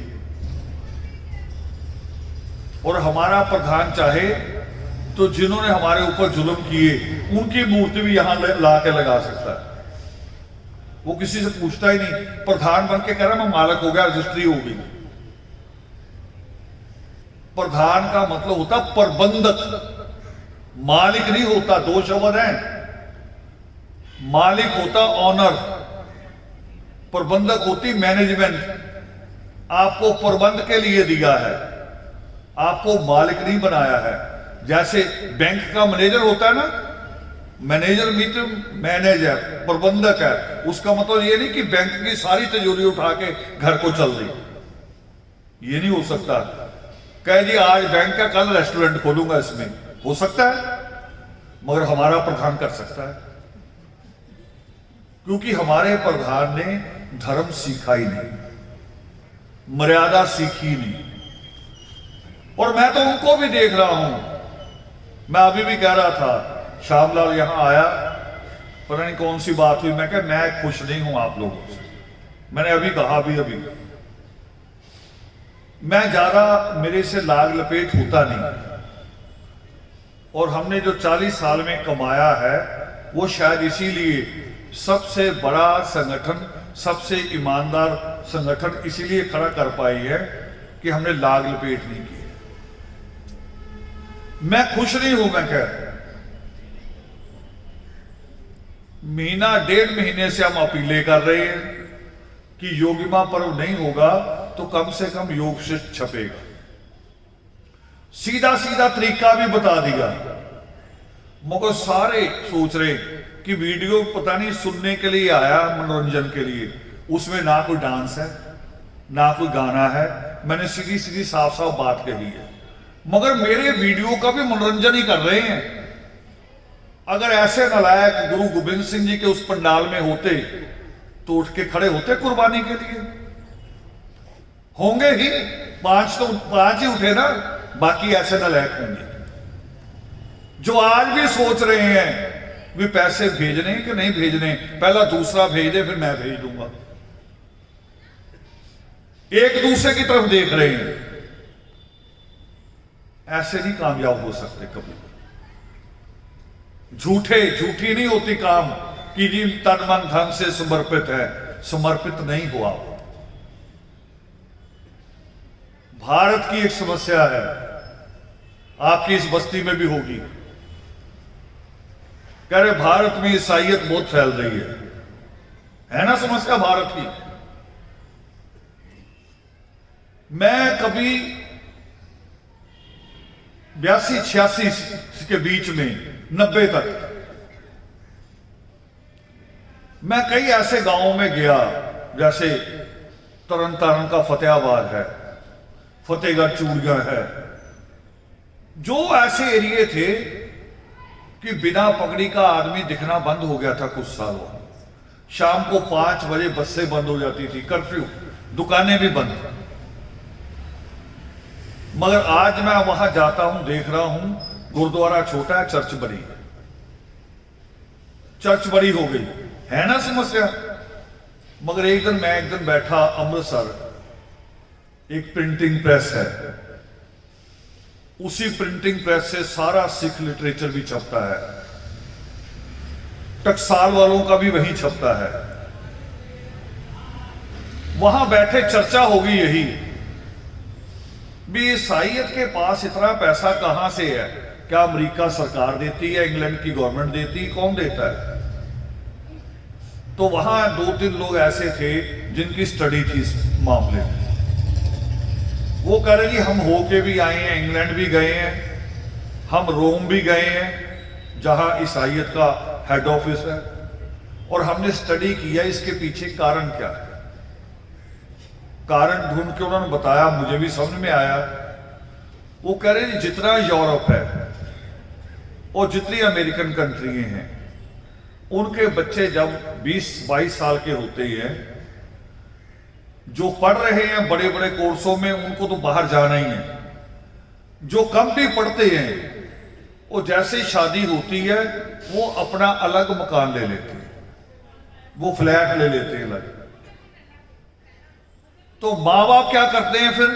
और हमारा प्रधान चाहे तो जिन्होंने हमारे ऊपर जुल्म किए उनकी मूर्ति भी यहां ला के लगा सकता है। वो किसी से पूछता ही नहीं, प्रधान बन के कह रहा मैं मालक हो गया, रजिस्ट्री हो गई। प्रधान का मतलब होता प्रबंधक, मालिक नहीं होता। 2 शब्द हैं, मालिक होता ऑनर, प्रबंधक होती मैनेजमेंट। आपको प्रबंध के लिए दिया है, आपको मालिक नहीं बनाया है। जैसे बैंक का मैनेजर होता है ना, मैनेजर भी तो मैनेजर प्रबंधक है, उसका मतलब ये नहीं कि बैंक की सारी तिजोरी उठा के घर को चल रही, ये नहीं हो सकता। कहे जी आज बैंक का, कल रेस्टोरेंट खोलूंगा। इसमें हो सकता है, मगर हमारा प्रधान कर सकता है, क्योंकि हमारे प्रधान ने धर्म सीखा ही नहीं, मर्यादा सीखी नहीं। और मैं तो उनको भी देख रहा हूं। मैं अभी भी कह रहा था, श्यामलाल यहां आया, पता नहीं कौन सी बात हुई, मैं कहा मैं खुश नहीं हूं आप लोगों से। मैंने अभी कहा, अभी मैं ज्यादा मेरे से लाग लपेट होता नहीं, और हमने जो 40 साल में कमाया है वो शायद इसीलिए सबसे बड़ा संगठन, सबसे ईमानदार संगठन इसीलिए खड़ा कर पाई है कि हमने लाग लपेट नहीं की। मैं खुश नहीं हूं। मैं कह महीना 1.5 महीने से हम अपीलें कर रहे हैं कि योगिमा पर्व नहीं होगा तो कम से कम योग शिष्ट छपेगा। सीधा सीधा तरीका भी बता दिया, मगर सारे सोच रहे कि वीडियो पता नहीं सुनने के लिए आया, मनोरंजन के लिए। उसमें ना कोई डांस है, ना कोई गाना है। मैंने सीधी सीधी साफ साफ बात कही है, मगर मेरे वीडियो का भी मनोरंजन ही कर रहे हैं। अगर ऐसे नालायक गुरु गोबिंद सिंह जी के उस पंडाल में होते तो उठ के खड़े होते कुर्बानी के लिए। होंगे ही 5 तो 5 ही उठे ना, बाकी ऐसे नालायक होंगे जो आज भी सोच रहे हैं भी पैसे भेजने कि नहीं भेजने, पहला दूसरा भेज दे फिर मैं भेज दूंगा। एक दूसरे की तरफ देख रहे हैं। ऐसे नहीं कामयाब हो सकते कभी। झूठी नहीं होती काम कि जी तन मन धन से समर्पित है, समर्पित नहीं हुआ। भारत की एक समस्या है, आपकी इस बस्ती में भी होगी। कह रहे भारत में ईसाइयत बहुत फैल रही है ना समस्या भारत की। मैं कभी 82-86 के बीच में 90 तक मैं कई ऐसे गांवों में गया, जैसे तरन तारण का फतेहाबाद है, फतेहगढ़ चूड़ियां है, जो ऐसे एरिए थे कि बिना पगड़ी का आदमी दिखना बंद हो गया था कुछ सालों। शाम को 5 बजे बसें बंद हो जाती थी, कर्फ्यू, दुकानें भी बंद। मगर आज मैं वहां जाता हूं, देख रहा हूं गुरुद्वारा छोटा है, चर्च बड़ी है, चर्च बड़ी हो गई है ना समस्या। मगर एक दिन बैठा अमृतसर, एक प्रिंटिंग प्रेस है, उसी प्रिंटिंग प्रेस से सारा सिख लिटरेचर भी छपता है, टकसाल वालों का भी वहीं छपता है। वहां बैठे चर्चा होगी यही भी ईसाइयत के पास इतना पैसा कहां से है, क्या अमेरिका सरकार देती है, इंग्लैंड की गवर्नमेंट देती है, कौन देता है। तो वहां 2-3 लोग ऐसे थे जिनकी स्टडी थी इस मामले में। वो कह रहे जी हम होके भी आए हैं, इंग्लैंड भी गए हैं, हम रोम भी गए हैं जहां ईसाइयत का हेड ऑफिस है, और हमने स्टडी किया इसके पीछे कारण क्या है। कारण ढूंढ के उन्होंने बताया, मुझे भी समझ में आया। वो कह रहे जितना यूरोप है और जितनी अमेरिकन कंट्री हैं, उनके बच्चे जब 20-22 साल के होते हैं, जो पढ़ रहे हैं बड़े बड़े कोर्सों में, उनको तो बाहर जाना ही है। जो कम भी पढ़ते हैं, वो जैसे ही शादी होती है वो अपना अलग मकान ले लेते हैं, वो फ्लैट ले लेते हैं अलग। तो माँ बाप क्या करते हैं फिर,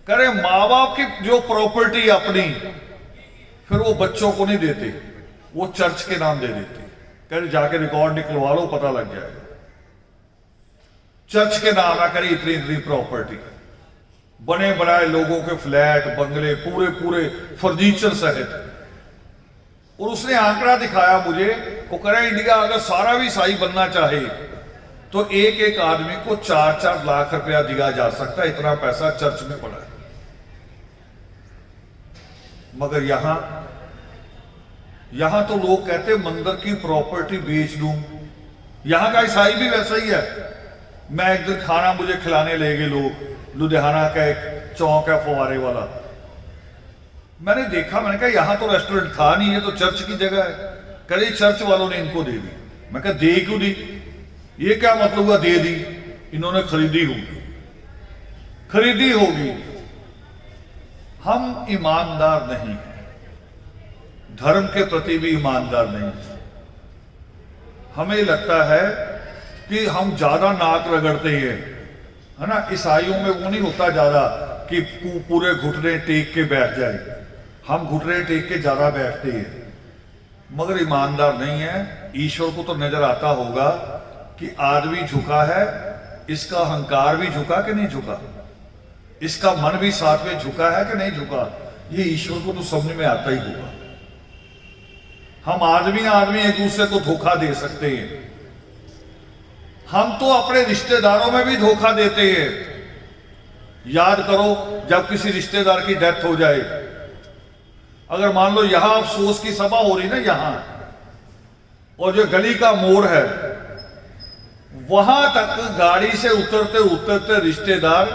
करे माँ बाप की जो प्रॉपर्टी अपनी फिर वो बच्चों को नहीं देते, वो चर्च के नाम दे देते। कह जाके रिकॉर्ड निकलवा लो, पता लग जाएगा। चर्च के नाम ना करी इतनी इतनी प्रॉपर्टी, बने बनाए लोगों के फ्लैट, बंगले, पूरे पूरे फर्नीचर सहित। और उसने आंकड़ा दिखाया मुझे, वो कह रहा इंडिया अगर सारा भी ईसाई बनना चाहे तो एक एक आदमी को 4-4 लाख रुपया दिया जा सकता है, इतना पैसा चर्च में पड़ा है। मगर यहां तो लोग कहते मंदिर की प्रॉपर्टी बेच दूं। यहां का ईसाई भी वैसा ही है। मैं एक दिन खाना मुझे खिलाने ले गए लोग, लुधियाना का एक चौक है फुवारे वाला। मैंने देखा, मैंने कहा यहां तो रेस्टोरेंट था नहीं, ये तो चर्च की जगह है। कह रही चर्च वालों ने इनको दे दी। मैं कहा दे क्यों दी, ये क्या मतलब हुआ दे दी? इन्होंने खरीदी होगी, खरीदी होगी। हम ईमानदार नहीं हैं, धर्म के प्रति भी ईमानदार नहीं है। हमें लगता है कि हम ज्यादा नाक रगड़ते हैं, है ना। ईसाइयों में वो नहीं होता ज्यादा कि पूरे घुटने टेक के बैठ जाए, हम घुटने टेक के ज्यादा बैठते हैं, मगर ईमानदार नहीं है। ईश्वर को तो नजर आता होगा कि आदमी झुका है, इसका अहंकार भी झुका कि नहीं झुका, इसका मन भी साथ में झुका है कि नहीं झुका, ये ईश्वर को तो समझ में आता ही होगा। हम आदमी आदमी एक दूसरे को धोखा दे सकते हैं, हम तो अपने रिश्तेदारों में भी धोखा देते हैं। याद करो, जब किसी रिश्तेदार की डेथ हो जाए, अगर मान लो यहां अफसोस की सभा हो रही ना यहां, और जो गली का मोड़ है वहां तक गाड़ी से उतरते उतरते रिश्तेदार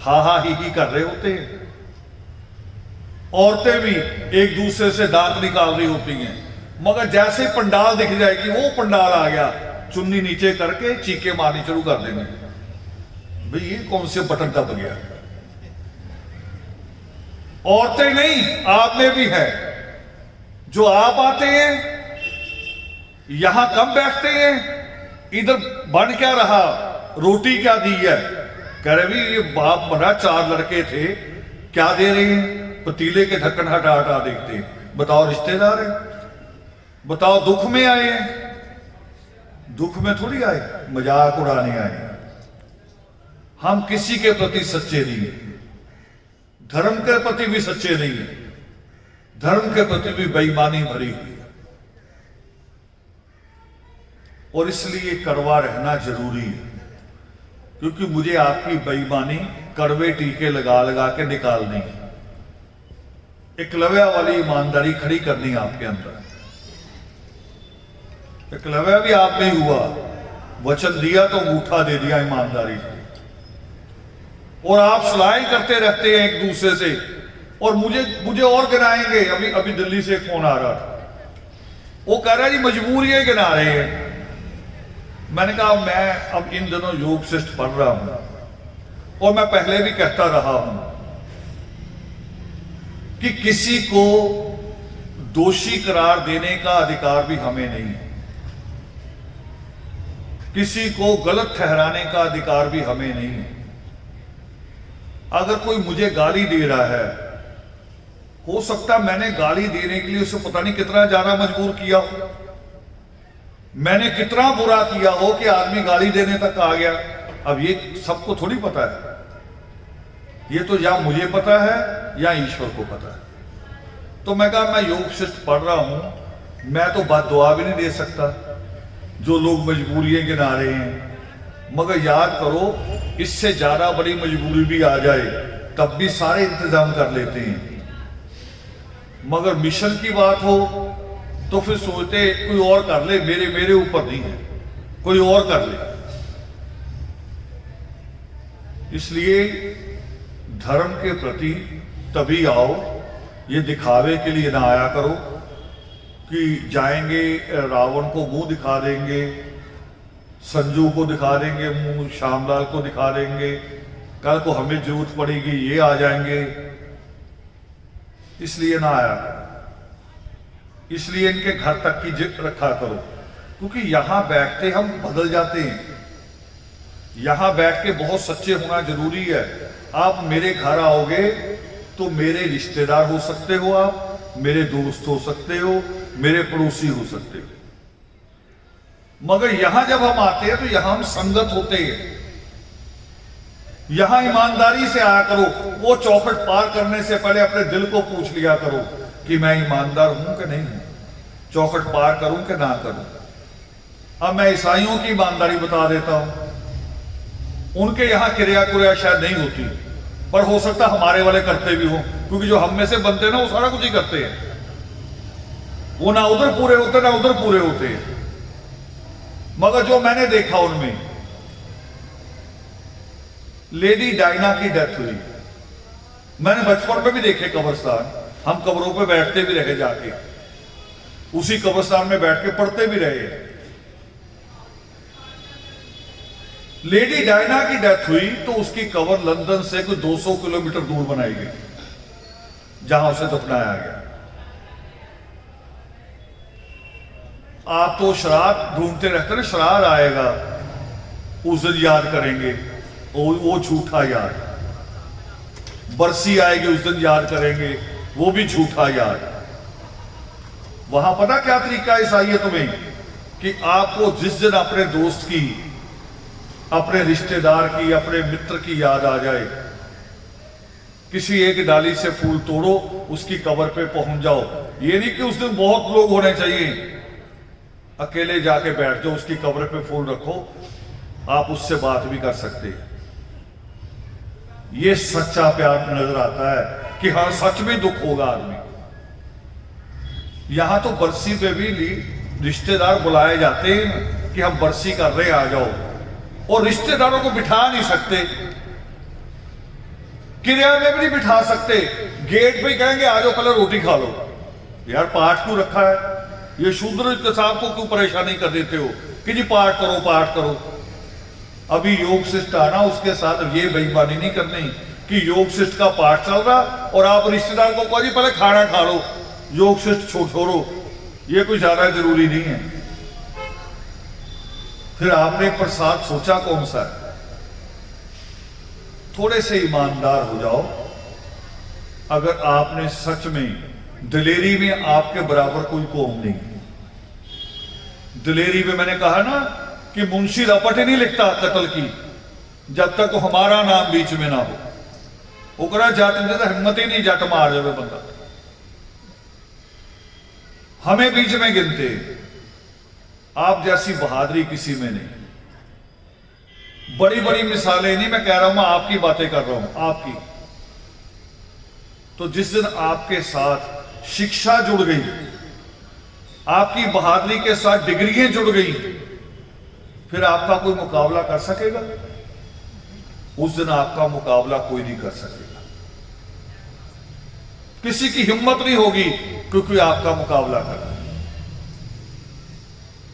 हा हा ही कर रहे होते हैं। औरतें भी एक दूसरे से दांत निकाल रही होती हैं, मगर जैसे पंडाल दिख जाए कि वो पंडाल आ गया, चुन्नी नीचे करके चीखे मारनी शुरू कर देंगे। भाई ये कौन से बटन दब गया? औरतें नहीं, आप में भी है। जो आप आते हैं यहां कम बैठते हैं, इधर बन क्या रहा, रोटी क्या दी है? कह रहे भी ये बाप मरा, 4 लड़के थे, क्या दे रहे हैं? पतीले के ढक्कन हटा हटा देखते हैं। बताओ रिश्तेदार है, बताओ दुख में आए हैं, दुख में थोड़ी आए, मजाक उड़ाने आए। हम किसी के प्रति सच्चे नहीं है, धर्म के प्रति भी सच्चे नहीं है, धर्म के प्रति भी बेईमानी भरी हुई है। और इसलिए कड़वा रहना जरूरी है, क्योंकि मुझे आपकी बेईमानी कड़वे टीके लगा लगा के निकालनी है। एकलव्य वाली ईमानदारी खड़ी करनी है आपके अंदर। एकलव्य भी आप में हुआ, वचन दिया तो अंगूठा दे दिया ईमानदारी से। और आप सलाह करते रहते हैं एक दूसरे से, और मुझे और गिनाएंगे। अभी दिल्ली से एक फोन आ रहा था, वो कह रहा है जी मजबूरियां गिना रहे हैं। मैंने कहा मैं अब इन दिनों योग शिष्ट पढ़ रहा हूं, और मैं पहले भी कहता रहा हूं कि किसी को दोषी करार देने का अधिकार भी हमें नहीं है, किसी को गलत ठहराने का अधिकार भी हमें नहीं है। अगर कोई मुझे गाली दे रहा है, हो सकता मैंने गाली देने के लिए उसे पता नहीं कितना ज्यादा मजबूर किया हो, मैंने कितना बुरा किया हो कि आदमी गाली देने तक आ गया। अब ये सबको थोड़ी पता है, ये तो या मुझे पता है या ईश्वर को पता है। तो मैं कहा मैं योग शिष्ट पढ़ रहा हूं, मैं तो बात दुआ भी नहीं दे सकता जो लोग मजबूरियां गिना रहे हैं। मगर याद करो, इससे ज्यादा बड़ी मजबूरी भी आ जाए तब भी सारे इंतजाम कर लेते हैं, मगर मिशन की बात हो तो फिर सोचते कोई और कर ले, मेरे ऊपर नहीं है, कोई और कर ले। इसलिए धर्म के प्रति तभी आओ, ये दिखावे के लिए ना आया करो कि जाएंगे रावण को मुंह दिखा देंगे, संजू को दिखा देंगे मुंह, श्यामलाल को दिखा देंगे, कल को हमें जरूरत पड़ेगी ये आ जाएंगे। इसलिए ना आया करो, इसलिए इनके घर तक की जिद रखा करो, क्योंकि यहां बैठते हम बदल जाते हैं। यहां बैठ के बहुत सच्चे होना जरूरी है। आप मेरे घर आओगे तो मेरे रिश्तेदार हो सकते हो, आप मेरे दोस्त हो सकते हो, मेरे पड़ोसी हो सकते हो, मगर यहां जब हम आते हैं तो यहां हम संगत होते हैं। यहां ईमानदारी से आया करो। वो चौखट पार करने से पहले अपने दिल को पूछ लिया करो कि मैं ईमानदार हूं कि नहीं हूं, चौखट पार करूं कि ना करूं। अब मैं ईसाइयों की ईमानदारी बता देता हूं। उनके यहां क्रिया कुरिया शायद नहीं होती, पर हो सकता हमारे वाले करते भी हो, क्योंकि जो हम में से बनते हैं ना वो सारा कुछ ही करते हैं। वो ना उधर पूरे होते ना उधर पूरे होते हैं। मगर जो मैंने देखा उनमें, लेडी डायना की डेथ हुई, मैंने बचपन में भी देखे कब्रिस्तान, हम कब्रों पे बैठते भी रहे जाके, उसी कब्रिस्तान में बैठ के पढ़ते भी रहे। लेडी डायना की डेथ हुई तो उसकी कब्र लंदन से कुछ 200 किलोमीटर दूर बनाई गई जहां उसे दफनाया गया। आप तो श्राद्ध ढूंढते रहते ना, श्राद्ध आएगा उस दिन याद करेंगे, वो झूठा याद। बरसी आएगी उस दिन याद करेंगे, वो भी झूठा याद। वहां पता क्या तरीका ईसाई है तुम्हें, कि आपको जिस दिन अपने दोस्त की, अपने रिश्तेदार की, अपने मित्र की याद आ जाए, किसी एक डाली से फूल तोड़ो, उसकी कब्र पे पहुंच जाओ। ये नहीं कि उस दिन बहुत लोग होने चाहिए, अकेले जाके बैठ जाओ, उसकी कब्र पे फूल रखो, आप उससे बात भी कर सकते हैं। ये सच्चा प्यार नजर आता है कि हाँ सच में दुख होगा आदमी। यहां तो बरसी पे भी रिश्तेदार बुलाए जाते हैं कि हम बरसी कर रहे, आ जाओ, और रिश्तेदारों को बिठा नहीं सकते, क्रिया में भी नहीं बिठा सकते, गेट पे ही कहेंगे आ जाओ पहले रोटी खा लो। यार पाठ क्यों रखा है? ये शूद्र के साहब को क्यों परेशानी कर देते हो कि जी पाठ करो पाठ करो। अभी योग शिष्ट आना, उसके साथ ये बेईमानी नहीं करनी कि योग शिष्ट का पाठ चल रहा और आप रिश्तेदार को कहो जी पहले खाना खा लो, योग शिष्ट छोड़ो। ये कोई ज्यादा जरूरी नहीं है। फिर आपने प्रसाद सोचा कौन सा है? थोड़े से ईमानदार हो जाओ। अगर आपने सच में दिलेरी में आपके बराबर कोई कौम नहीं। दिलेरी में मैंने कहा ना कि मुंशी रपट ही नहीं लिखता कत्ल की जब तक हमारा नाम बीच में ना हो। ओकरा जात तो हिम्मत ही नहीं, जट मार जावे बंदा, हमें बीच में गिनते। आप जैसी बहादुरी किसी में नहीं। बड़ी बड़ी मिसालें नहीं मैं कह रहा हूं, मैं आपकी बातें कर रहा हूं, आपकी। तो जिस दिन आपके साथ शिक्षा जुड़ गई, आपकी बहादुरी के साथ डिग्रियां जुड़ गई, फिर आपका कोई मुकाबला कर सकेगा? उस दिन आपका मुकाबला कोई नहीं कर सकेगा। किसी की हिम्मत नहीं होगी क्योंकि आपका मुकाबला कर।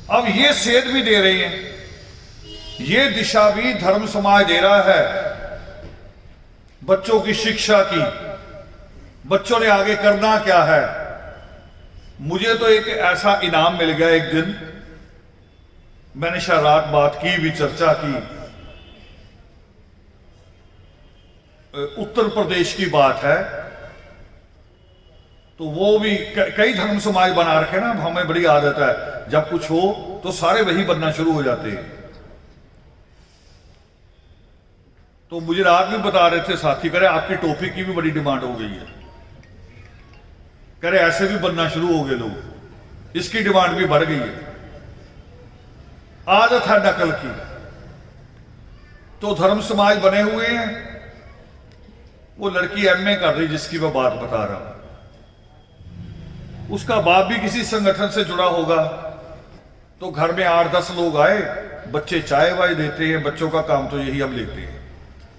अब ये सेध भी दे रहे हैं, ये दिशा भी धर्म समाज दे रहा है बच्चों की शिक्षा की। बच्चों ने आगे करना क्या है। मुझे तो एक ऐसा इनाम मिल गया एक दिन, मैंने शायद रात बात की भी, चर्चा की। उत्तर प्रदेश की बात है, तो वो भी कई धर्म समाज बना रखे ना। हमें बड़ी आदत है जब कुछ हो तो सारे वही बनना शुरू हो जाते हैं। तो मुझे रात में बता रहे थे साथी, कह रहे आपकी टोपी की भी बड़ी डिमांड हो गई है, कह रहे ऐसे भी बनना शुरू हो गए लोग, इसकी डिमांड भी बढ़ गई है। आदत है नकल की। तो धर्म समाज बने हुए हैं। वो लड़की एमए कर रही जिसकी मैं बात बता रहा हूं, उसका बाप भी किसी संगठन से जुड़ा होगा। तो घर में 8-10 लोग आए, बच्चे चाय वाय देते हैं, बच्चों का काम तो यही हम लेते हैं,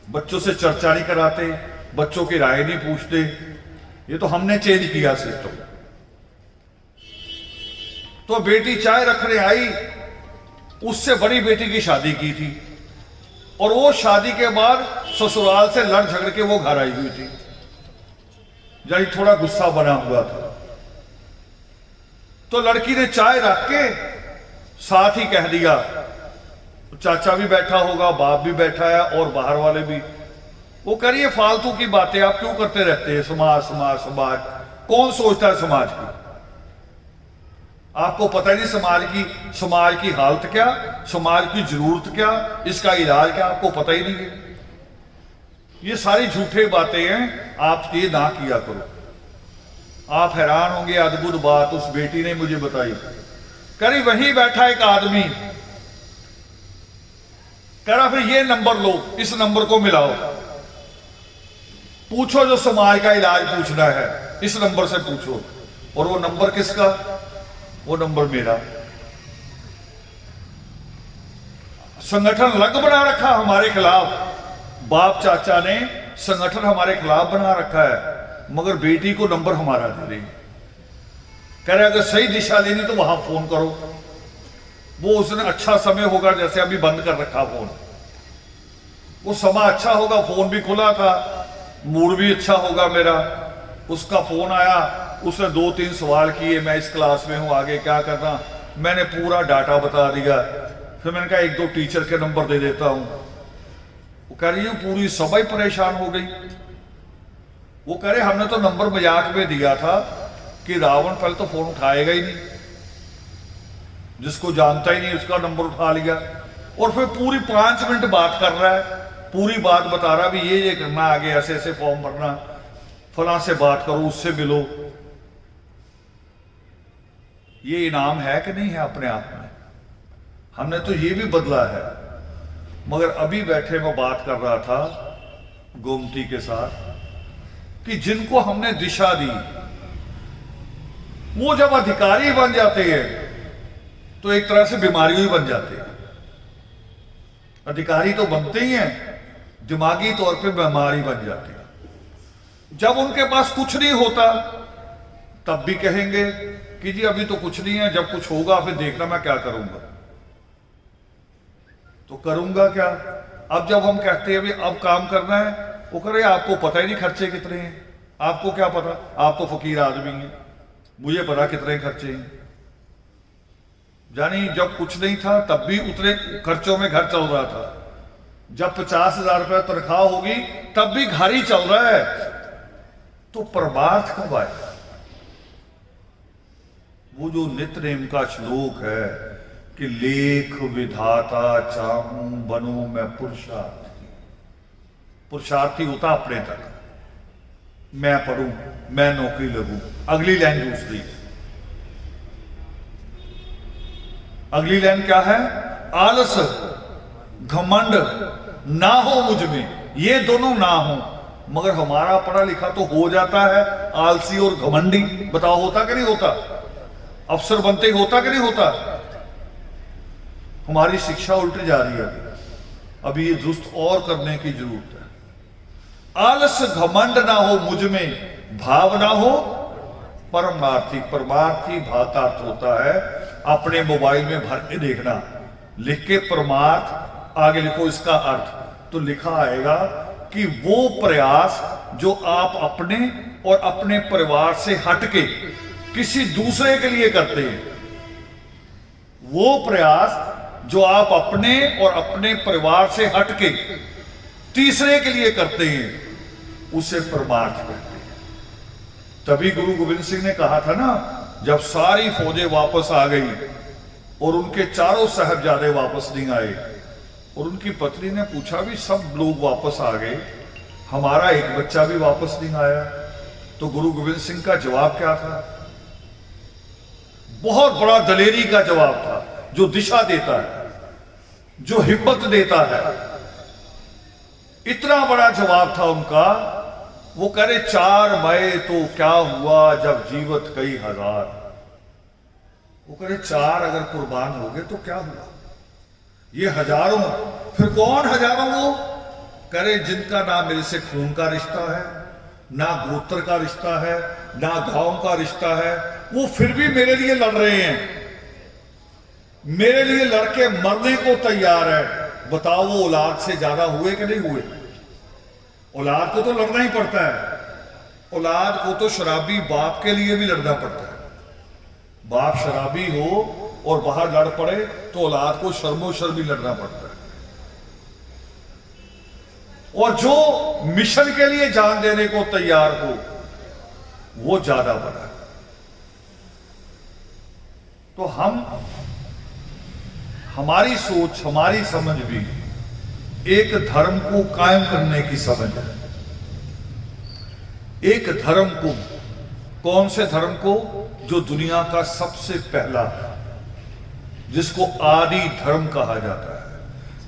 बच्चों से चर्चा नहीं कराते, बच्चों की राय नहीं पूछते। ये तो हमने चेंज किया सिस्टम। तो बेटी चाय रखने आई, उससे बड़ी बेटी की शादी की थी, और वो शादी के बाद ससुराल से लड़ झगड़ के वो घर आई हुई थी, यानी थोड़ा गुस्सा बना हुआ था। तो लड़की ने चाय रख के साथ ही कह दिया, चाचा भी बैठा होगा, बाप भी बैठा है और बाहर वाले भी। वो करिए फालतू की बातें आप क्यों करते रहते हैं? समाज समाज समाज, कौन सोचता है समाज की? आपको पता ही नहीं समाज की हालत क्या, समाज की जरूरत क्या, इसका इलाज क्या, आपको पता ही नहीं है। ये सारी झूठे बातें हैं, आप ये ना किया करो। आप हैरान होंगे, अद्भुत बात उस बेटी ने मुझे बताई। करीब वहीं बैठा एक आदमी, कह रहा फिर ये नंबर लो, इस नंबर को मिलाओ, पूछो जो समाज का इलाज पूछना है, इस नंबर से पूछो। और वो नंबर किसका? वो नंबर मेरा। संगठन अलग बना रखा हमारे खिलाफ। बाप चाचा ने संगठन हमारे खिलाफ बना रखा है, मगर बेटी को नंबर हमारा दे रही। कह रहे अगर सही दिशा लेनी तो वहां फोन करो। वो उसने अच्छा समय होगा, जैसे अभी बंद कर रखा फोन, वो समय अच्छा होगा, फोन भी खुला था, मूड भी अच्छा होगा मेरा। उसका फोन आया, उसने 2-3 सवाल किए, मैं इस क्लास में हूं, आगे क्या करना, मैंने पूरा डाटा बता दिया। फिर मैंने कहा 1-2 टीचर के नंबर दे देता हूं। वो कह रही है पूरी सभा ही परेशान हो गई। वो कह रहे हमने तो नंबर मजाक में दिया था कि रावण पहले तो फोन उठाएगा ही नहीं, जिसको जानता ही नहीं उसका नंबर उठा लिया, और फिर पूरी 5 मिनट बात कर रहा है, पूरी बात बता रहा भी ये करना, आगे ऐसे ऐसे फॉर्म भरना, फलां से बात करो, उससे मिलो। ये इनाम है कि नहीं है अपने आप में? हमने तो ये भी बदला है। मगर अभी बैठे मैं बात कर रहा था गोमती के साथ कि जिनको हमने दिशा दी, वो जब अधिकारी बन जाते हैं तो एक तरह से बीमारी ही बन जाते हैं। अधिकारी तो बनते ही हैं, दिमागी तौर पे बीमारी बन जाती है। जब उनके पास कुछ नहीं होता तब भी कहेंगे कि जी अभी तो कुछ नहीं है, जब कुछ होगा फिर देखना मैं क्या करूंगा। तो करूंगा क्या? अब जब हम कहते हैं अब काम करना है, वो कह रहे आपको पता ही नहीं खर्चे कितने हैं। आपको क्या पता, आप तो फकीर आदमी हैं, मुझे पता कितने खर्चे हैं। यानी जब कुछ नहीं था तब भी उतने खर्चों में घर चल रहा था, जब 50,000 रुपये तनख्वाह होगी तब भी घर ही चल रहा है। तो परमार्थ कब आएगा? वो जो नित्यनेम का श्लोक है कि लेख विधाता चाहूं बनूं मैं पुरुषार्थी। पुरुषार्थी होता अपने तक, मैं पढ़ूं, मैं नौकरी लगूं। अगली लाइन दूसरी, अगली लाइन क्या है? आलस घमंड ना हो मुझ में, ये दोनों ना हो। मगर हमारा पढ़ा लिखा तो हो जाता है आलसी और घमंडी। बताओ होता कि नहीं होता? अफसर बनते ही होता कि नहीं होता? हमारी शिक्षा उल्टी जा रही है, अभी ये दुरुस्त और करने की जरूरत है। आलस घमंड ना हो मुझ में, भाव ना हो परमार्थी। परमार्थी भाव का अर्थ होता है अपने मोबाइल में भर के देखना, लिख के परमार्थ आगे लिखो इसका अर्थ, तो लिखा आएगा कि वो प्रयास जो आप अपने और अपने परिवार से हटके किसी दूसरे के लिए करते हैं, वो प्रयास जो आप अपने और अपने परिवार से हटके तीसरे के लिए करते हैं, उसे परमार्थ कहते हैं। तभी गुरु गोविंद सिंह ने कहा था ना, जब सारी फौजें वापस आ गई और उनके चारों साहबजादे वापस नहीं आए, और उनकी पत्नी ने पूछा भी सब लोग वापस आ गए, हमारा एक बच्चा भी वापस नहीं आया, तो गुरु गोविंद सिंह का जवाब क्या था? बहुत बड़ा दलेरी का जवाब था, जो दिशा देता है, जो हिम्मत देता है। इतना बड़ा जवाब था उनका। वो कह रहे 4 मई तो क्या हुआ जब जीवत कई हजार। वो कह रहे 4 अगर कुर्बान हो गए तो क्या हुआ? ये हजारों, फिर कौन हजारों? वो कह रहे जिनका ना मेरे से खून का रिश्ता है, ना गोत्र का रिश्ता है, ना गांव का रिश्ता है, वो फिर भी मेरे लिए लड़ रहे हैं, मेरे लिए लड़के मरने को तैयार है। बताओ वो औलाद से ज्यादा हुए कि नहीं हुए? औलाद को तो लड़ना ही पड़ता है। औलाद को तो शराबी बाप के लिए भी लड़ना पड़ता है। बाप शराबी हो और बाहर लड़ पड़े तो औलाद को शर्मो शर्मी लड़ना पड़ता है। और जो मिशन के लिए जान देने को तैयार हो वो ज्यादा बड़ा है। तो हमारी सोच, हमारी समझ भी एक धर्म को कायम करने की समझ है। एक धर्म को, कौन से धर्म को? जो दुनिया का सबसे पहला, जिसको आदि धर्म कहा जाता है,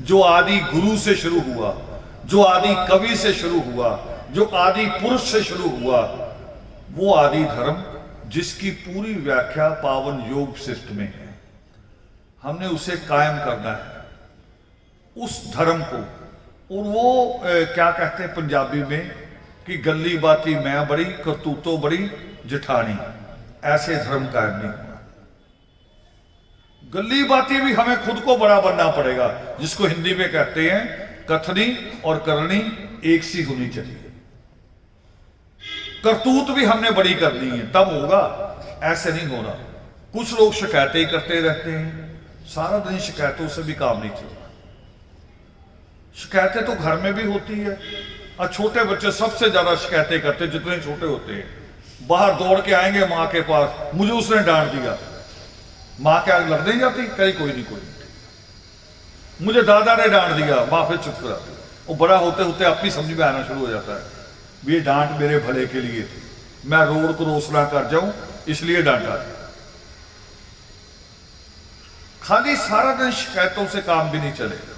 जो आदि गुरु से शुरू हुआ, जो आदि कवि से शुरू हुआ, जो आदि पुरुष से शुरू हुआ, वो आदि धर्म जिसकी पूरी व्याख्या पावन योग शिष्ट में है। हमने उसे कायम करना है। उस धर्म को और वो क्या कहते हैं पंजाबी में कि गली बाती मैं बड़ी करतूतों बड़ी जेठानी, ऐसे धर्म कायम नहीं हुआ। गली बाती भी हमें खुद को बड़ा बनना पड़ेगा, जिसको हिंदी में कहते हैं कथनी और करनी एक सी होनी चाहिए। करतूत भी हमने बड़ी करनी है, तब होगा, ऐसे नहीं होना। कुछ लोग शिकायतें ही करते रहते हैं, सारा दिन शिकायतों से भी काम नहीं चलता। शिकायतें तो घर में भी होती है, और छोटे बच्चे सबसे ज्यादा शिकायतें करते हैं, जितने छोटे होते हैं। बाहर दौड़ के आएंगे माँ के पास, मुझे उसने डांट दिया। माँ के आगे लग नहीं जाती, कहीं कोई नहीं। मुझे दादा ने डांट दिया, माँ फिर चुप कराती। वो बड़ा होते होते अपनी समझ में आना शुरू हो जाता है, ये डांट मेरे भले के लिए थी, मैं रोड क्रॉस ना कर जाऊं इसलिए डांटा था। खाली सारा दिन शिकायतों से काम भी नहीं चलेगा,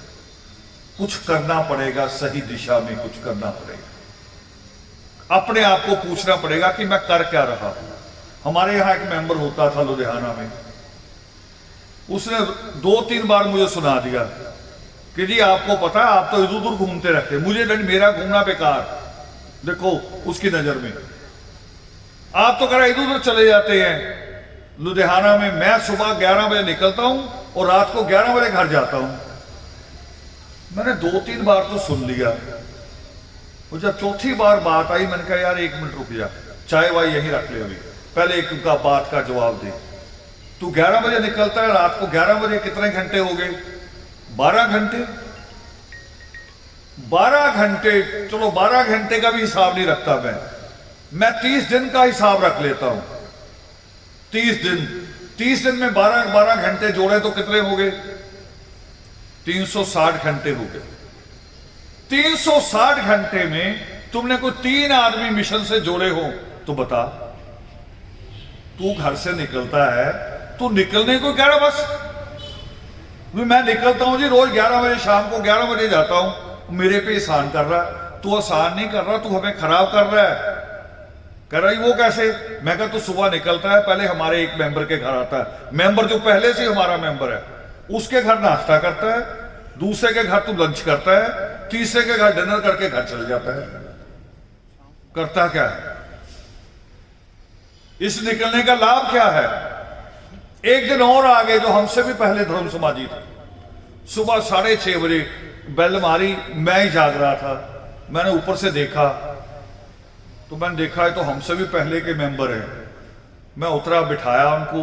कुछ करना पड़ेगा, सही दिशा में कुछ करना पड़ेगा। अपने आप को पूछना पड़ेगा कि मैं कर क्या रहा हूं। हमारे यहां एक मेंबर होता था लुधियाना में, उसने 2-3 बार मुझे सुना दिया कि जी आपको पता है आप तो इधर उधर घूमते रहते, मुझे नहीं, मेरा घूमना बेकार। देखो उसकी नजर में आप तो कह रहे इधर उधर चले जाते हैं। लुधियाना में मैं सुबह 11 बजे निकलता हूं और रात को 11 बजे घर जाता हूं। मैंने 2-3 बार तो सुन लिया, और जब चौथी बार बात आई मैंने कहा यार 1 मिनट रुक जा, चाय वाय यहीं रख ले, अभी पहले एक उनका बात का जवाब दे। तू 11 बजे निकलता है, रात को 11 बजे कितने घंटे हो गए? 12 घंटे। 12 घंटे, चलो 12 घंटे का भी हिसाब नहीं रखता मैं 30 दिन का हिसाब रख लेता हूं। 30 दिन में 12 घंटे जोड़े तो कितने हो गए? 360 घंटे हो गए। 360 घंटे में तुमने कोई 3 आदमी मिशन से जोड़े हो तो बता। तू घर से निकलता है, तू निकलने को कह रहा बस मैं निकलता हूं जी रोज 11 बजे, शाम को 11 बजे जाता हूं, मेरे पे एहसान कर रहा। तू एहसान नहीं कर रहा, तू हमें खराब कर रहा है। कह रही वो कैसे? मैं कहा तू सुबह निकलता है, पहले हमारे एक मेंबर के घर आता है, मेंबर जो पहले से हमारा मेंबर है, उसके घर नाश्ता करता है, दूसरे के घर तू लंच करता है, तीसरे के घर डिनर करके घर चले जाता है। करता क्या है? इस निकलने का लाभ क्या है? एक दिन और आगे जो हमसे भी पहले धर्म समाजी थे, सुबह 6:30 बजे बेल मारी, मैं ही जाग रहा था, मैंने ऊपर से देखा तो मैंने देखा है तो हमसे भी पहले के मेंबर हैं। मैं उतरा, बिठाया उनको,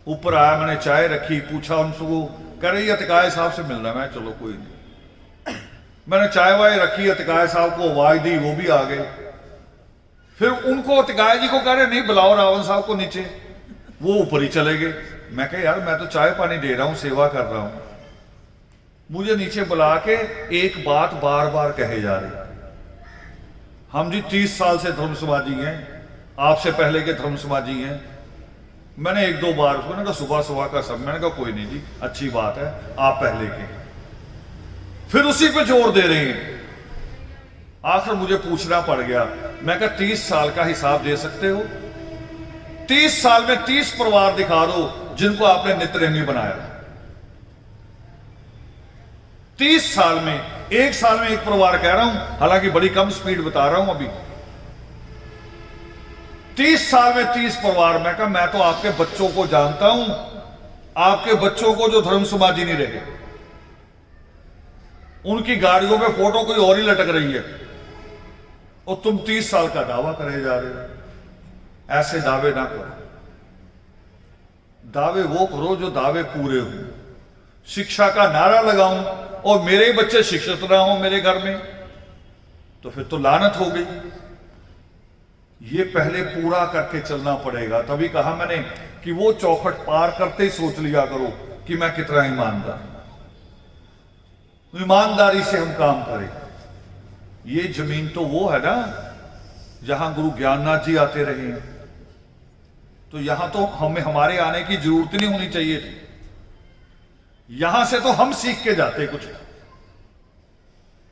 ऊपर आया, मैंने चाय रखी, पूछा उनको, कह रही अतिकाय साहब से मिलना। मैं चलो कोई नहीं, मैंने चाय वाय रखी, अतिकाय साहब को आवाज दी, वो भी आ गए। फिर उनको अतिकाय जी को कह रहे नहीं बुलाओ रावल साहब को नीचे, वो ऊपर ही चले गए। मैं कह यार मैं तो चाय पानी दे रहा हूं, सेवा कर रहा हूं, मुझे नीचे बुला के एक बात बार बार कहे जा रही। हम जी 30 साल से धर्म समाजी हैं, आपसे पहले के धर्म समाजी हैं। मैंने 1-2 बार मैंने कहा सुबह का सब, मैंने कहा कोई नहीं जी अच्छी बात है, आप पहले के। फिर उसी पे जोर दे रहे हैं। आखिर मुझे पूछना पड़ गया, मैं कहा 30 साल का हिसाब दे सकते हो? 30 साल में 30 परिवार दिखा दो जिनको आपने नित्यनेमी बनाया। 30 साल में, 1 साल में 1 परिवार कह रहा हूं, हालांकि बड़ी कम स्पीड बता रहा हूं अभी। 30 साल में 30 परिवार। मैं कहा मैं तो आपके बच्चों को जानता हूं, आपके बच्चों को जो धर्म समाजी नहीं रहे, उनकी गाड़ियों में फोटो कोई और ही लटक रही है, और तुम 30 साल का दावा करे जा रहे हो। ऐसे दावे ना करो, दावे वो करो जो दावे पूरे हो। शिक्षा का नारा लगाऊं और मेरे बच्चे शिक्षित ना हो मेरे घर में, तो फिर तो लानत हो गई। ये पहले पूरा करके चलना पड़ेगा। तभी कहा मैंने कि वो चौखट पार करते ही सोच लिया करो कि मैं कितना ईमानदार, ईमानदारी से हम काम करें। ये जमीन तो वो है ना जहां गुरु ज्ञाननाथ जी आते रहे, तो यहां तो हमें हमारे आने की जरूरत नहीं होनी चाहिए थी। यहां से तो हम सीख के जाते कुछ,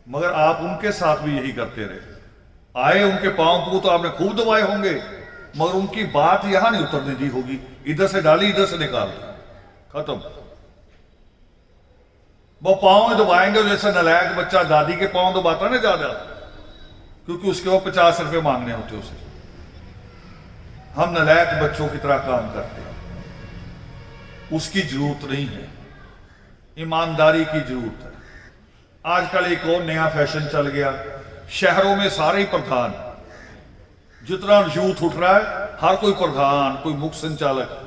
मगर आप उनके साथ भी यही करते रहे। आए उनके पांव को तो आपने खूब दबाए होंगे, मगर उनकी बात यहां नहीं उतरने दी होगी। इधर से डाली, इधर से निकाल, खत्म। वो पांव दबाएंगे जैसे नलायक बच्चा दादी के पांव दबाता ना ज्यादा, क्योंकि उसके वो 50 रुपए मांगने होते उसे। हम नलायक बच्चों की तरह काम करते हैं। उसकी जरूरत नहीं है, ईमानदारी की जरूरत है। आजकल एक और नया फैशन चल गया, शहरों में सारे ही प्रधान, जितना यूथ उठ रहा है हर कोई प्रधान, कोई मुख्य संचालक।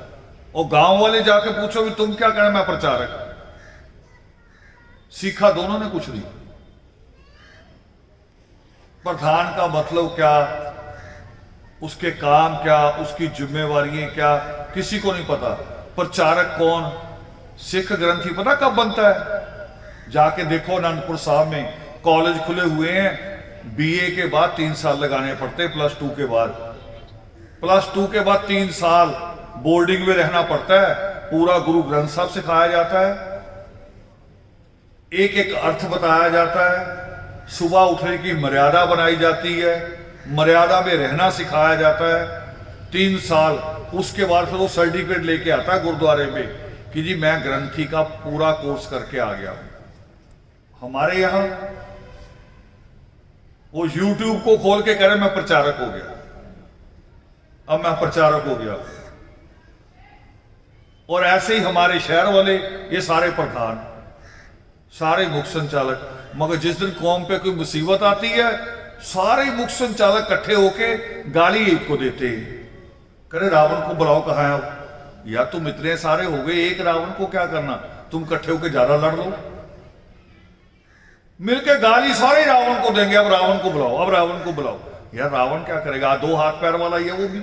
और गांव वाले जाके पूछो भी तुम क्या करना, मैं प्रचारक। सीखा दोनों ने कुछ नहीं। प्रधान का मतलब क्या, उसके काम क्या, उसकी जिम्मेवारियां क्या, किसी को नहीं पता। प्रचारक कौन, सिख ग्रंथी पता कब बनता है? जाके देखो अनंतपुर साहब में कॉलेज खुले हुए हैं, बीए के बाद 3 साल लगाने पड़ते, +2 के बाद। +2 के बाद 3 साल बोर्डिंग में रहना पड़ता है। पूरा गुरु ग्रंथ साहब सिखाया जाता है, एक एक अर्थ बताया जाता है, सुबह उठने की मर्यादा बनाई जाती है, मर्यादा में रहना सिखाया जाता है 3 साल। उसके बाद फिर वो सर्टिफिकेट लेके आता है गुरुद्वारे में कि जी मैं ग्रंथी का पूरा कोर्स करके आ गया हूं। हमारे यहां वो YouTube को खोल के कह रहे मैं प्रचारक हो गया, अब मैं प्रचारक हो गया। और ऐसे ही हमारे शहर वाले ये सारे प्रधान, सारे मुख्य संचालक। मगर जिस दिन कौम पे कोई मुसीबत आती है, सारे मुख्य संचालक इकट्ठे होके गाली एक को देते हैं, करे रावण को बुलाओ कहां है आप? या तुम इतने सारे हो गए, एक रावण को क्या करना, तुम इकट्ठे होके ज्यादा लड़ लो। मिलके गाली सारे रावण को देंगे, अब रावण को बुलाओ, अब रावण को बुलाओ। यार रावण क्या करेगा, 2 हाथ पैर वाला ही है वो भी।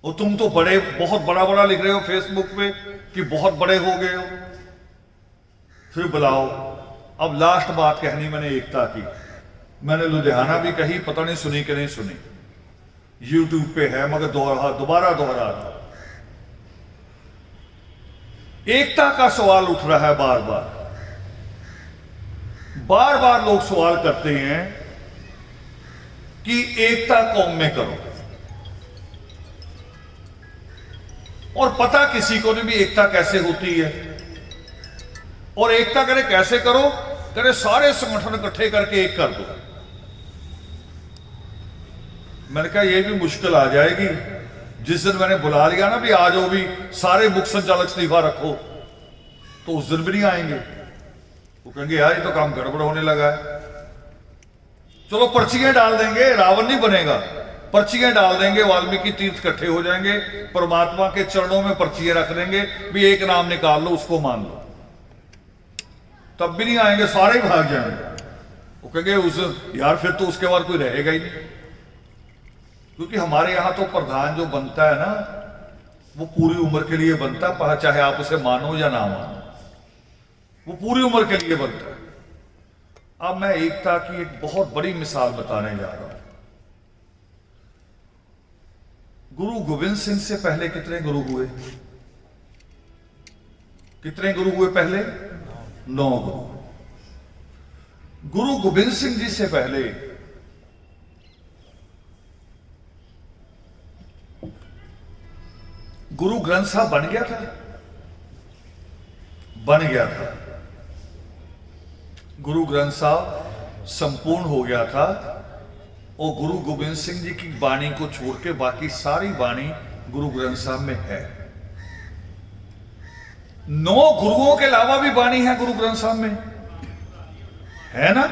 और तुम तो बड़े, बहुत बड़ा बड़ा लिख रहे हो फेसबुक पे कि बहुत बड़े हो गए हो, फिर बुलाओ। अब लास्ट बात कहनी मैंने एकता की, मैंने लुधियाना भी कही, पता नहीं सुनी कि नहीं सुनी, YouTube पे है मगर दोबारा दोहरा रहा। एकता का सवाल उठ रहा है बार बार, बार बार लोग सवाल करते हैं कि एकता कौम में करो, और पता किसी को नहीं भी एकता कैसे होती है। और एकता करे कैसे करो, करे सारे संगठन इकट्ठे करके एक कर दो। मैंने कहा ये भी मुश्किल आ जाएगी, जिस दिन मैंने बुला लिया ना भी आ जाओ भी सारे मुख्य संचालक इस्तीफा रखो, तो उस दिन भी नहीं आएंगे। वो कहेंगे यार ये तो काम गड़बड़ होने लगा है। चलो पर्चियां डाल देंगे, रावण नहीं बनेगा, पर्चियां डाल देंगे, वाल्मीकि तीर्थ इकट्ठे हो जाएंगे, परमात्मा के चरणों में पर्चियां रख देंगे भी एक नाम निकाल लो, उसको मान लो, तब भी नहीं आएंगे, सारे ही भाग जाएंगे। वो कहेंगे उस यार फिर तो उसके बाद कोई रहेगा ही नहीं। क्योंकि हमारे यहां तो प्रधान जो बनता है ना, वो पूरी उम्र के लिए बनता है, चाहे आप उसे मानो या ना मानो, वो पूरी उम्र के लिए बनता है। अब मैं एकता की एक बहुत बड़ी मिसाल बताने जा रहा हूं। गुरु गोविंद सिंह से पहले कितने गुरु हुए? कितने गुरु हुए पहले? 9 गुरु। गुरु गोविंद सिंह जी से पहले गुरु ग्रंथ साहब बन गया था, बन गया था। गुरु ग्रंथ साहब संपूर्ण हो गया था, और गुरु गोविंद सिंह जी की वाणी को छोड़ के बाकी सारी वाणी गुरु ग्रंथ साहब में है। 9 गुरुओं के अलावा भी वाणी है गुरु ग्रंथ साहब में, है ना?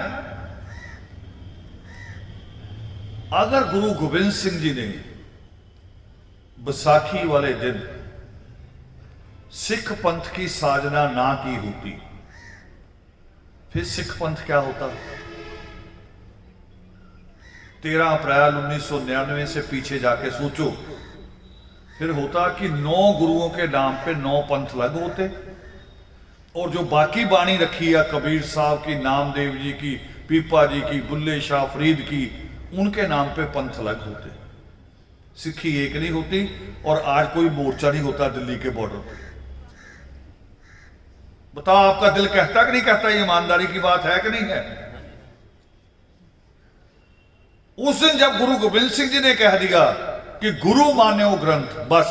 अगर गुरु गोविंद सिंह जी ने बैसाखी वाले दिन सिख पंथ की साजना ना की होती, फिर सिख पंथ क्या होता? 13 अप्रैल 1999 से पीछे जाके सोचो, फिर होता कि 9 गुरुओं के नाम पे 9 पंथ अलग होते, और जो बाकी बाणी रखी है कबीर साहब की, नामदेव जी की, पीपा जी की, बुल्ले शाह फरीद की, उनके नाम पे पंथ अलग होते, सिक्खी एक नहीं होती। और आज कोई मोर्चा नहीं होता दिल्ली के बॉर्डर पे। बताओ आपका दिल कहता कि नहीं कहता? ये ईमानदारी की बात है कि नहीं है? उस दिन जब गुरु गोविंद सिंह जी ने कह दिया कि गुरु मान्यो ग्रंथ, बस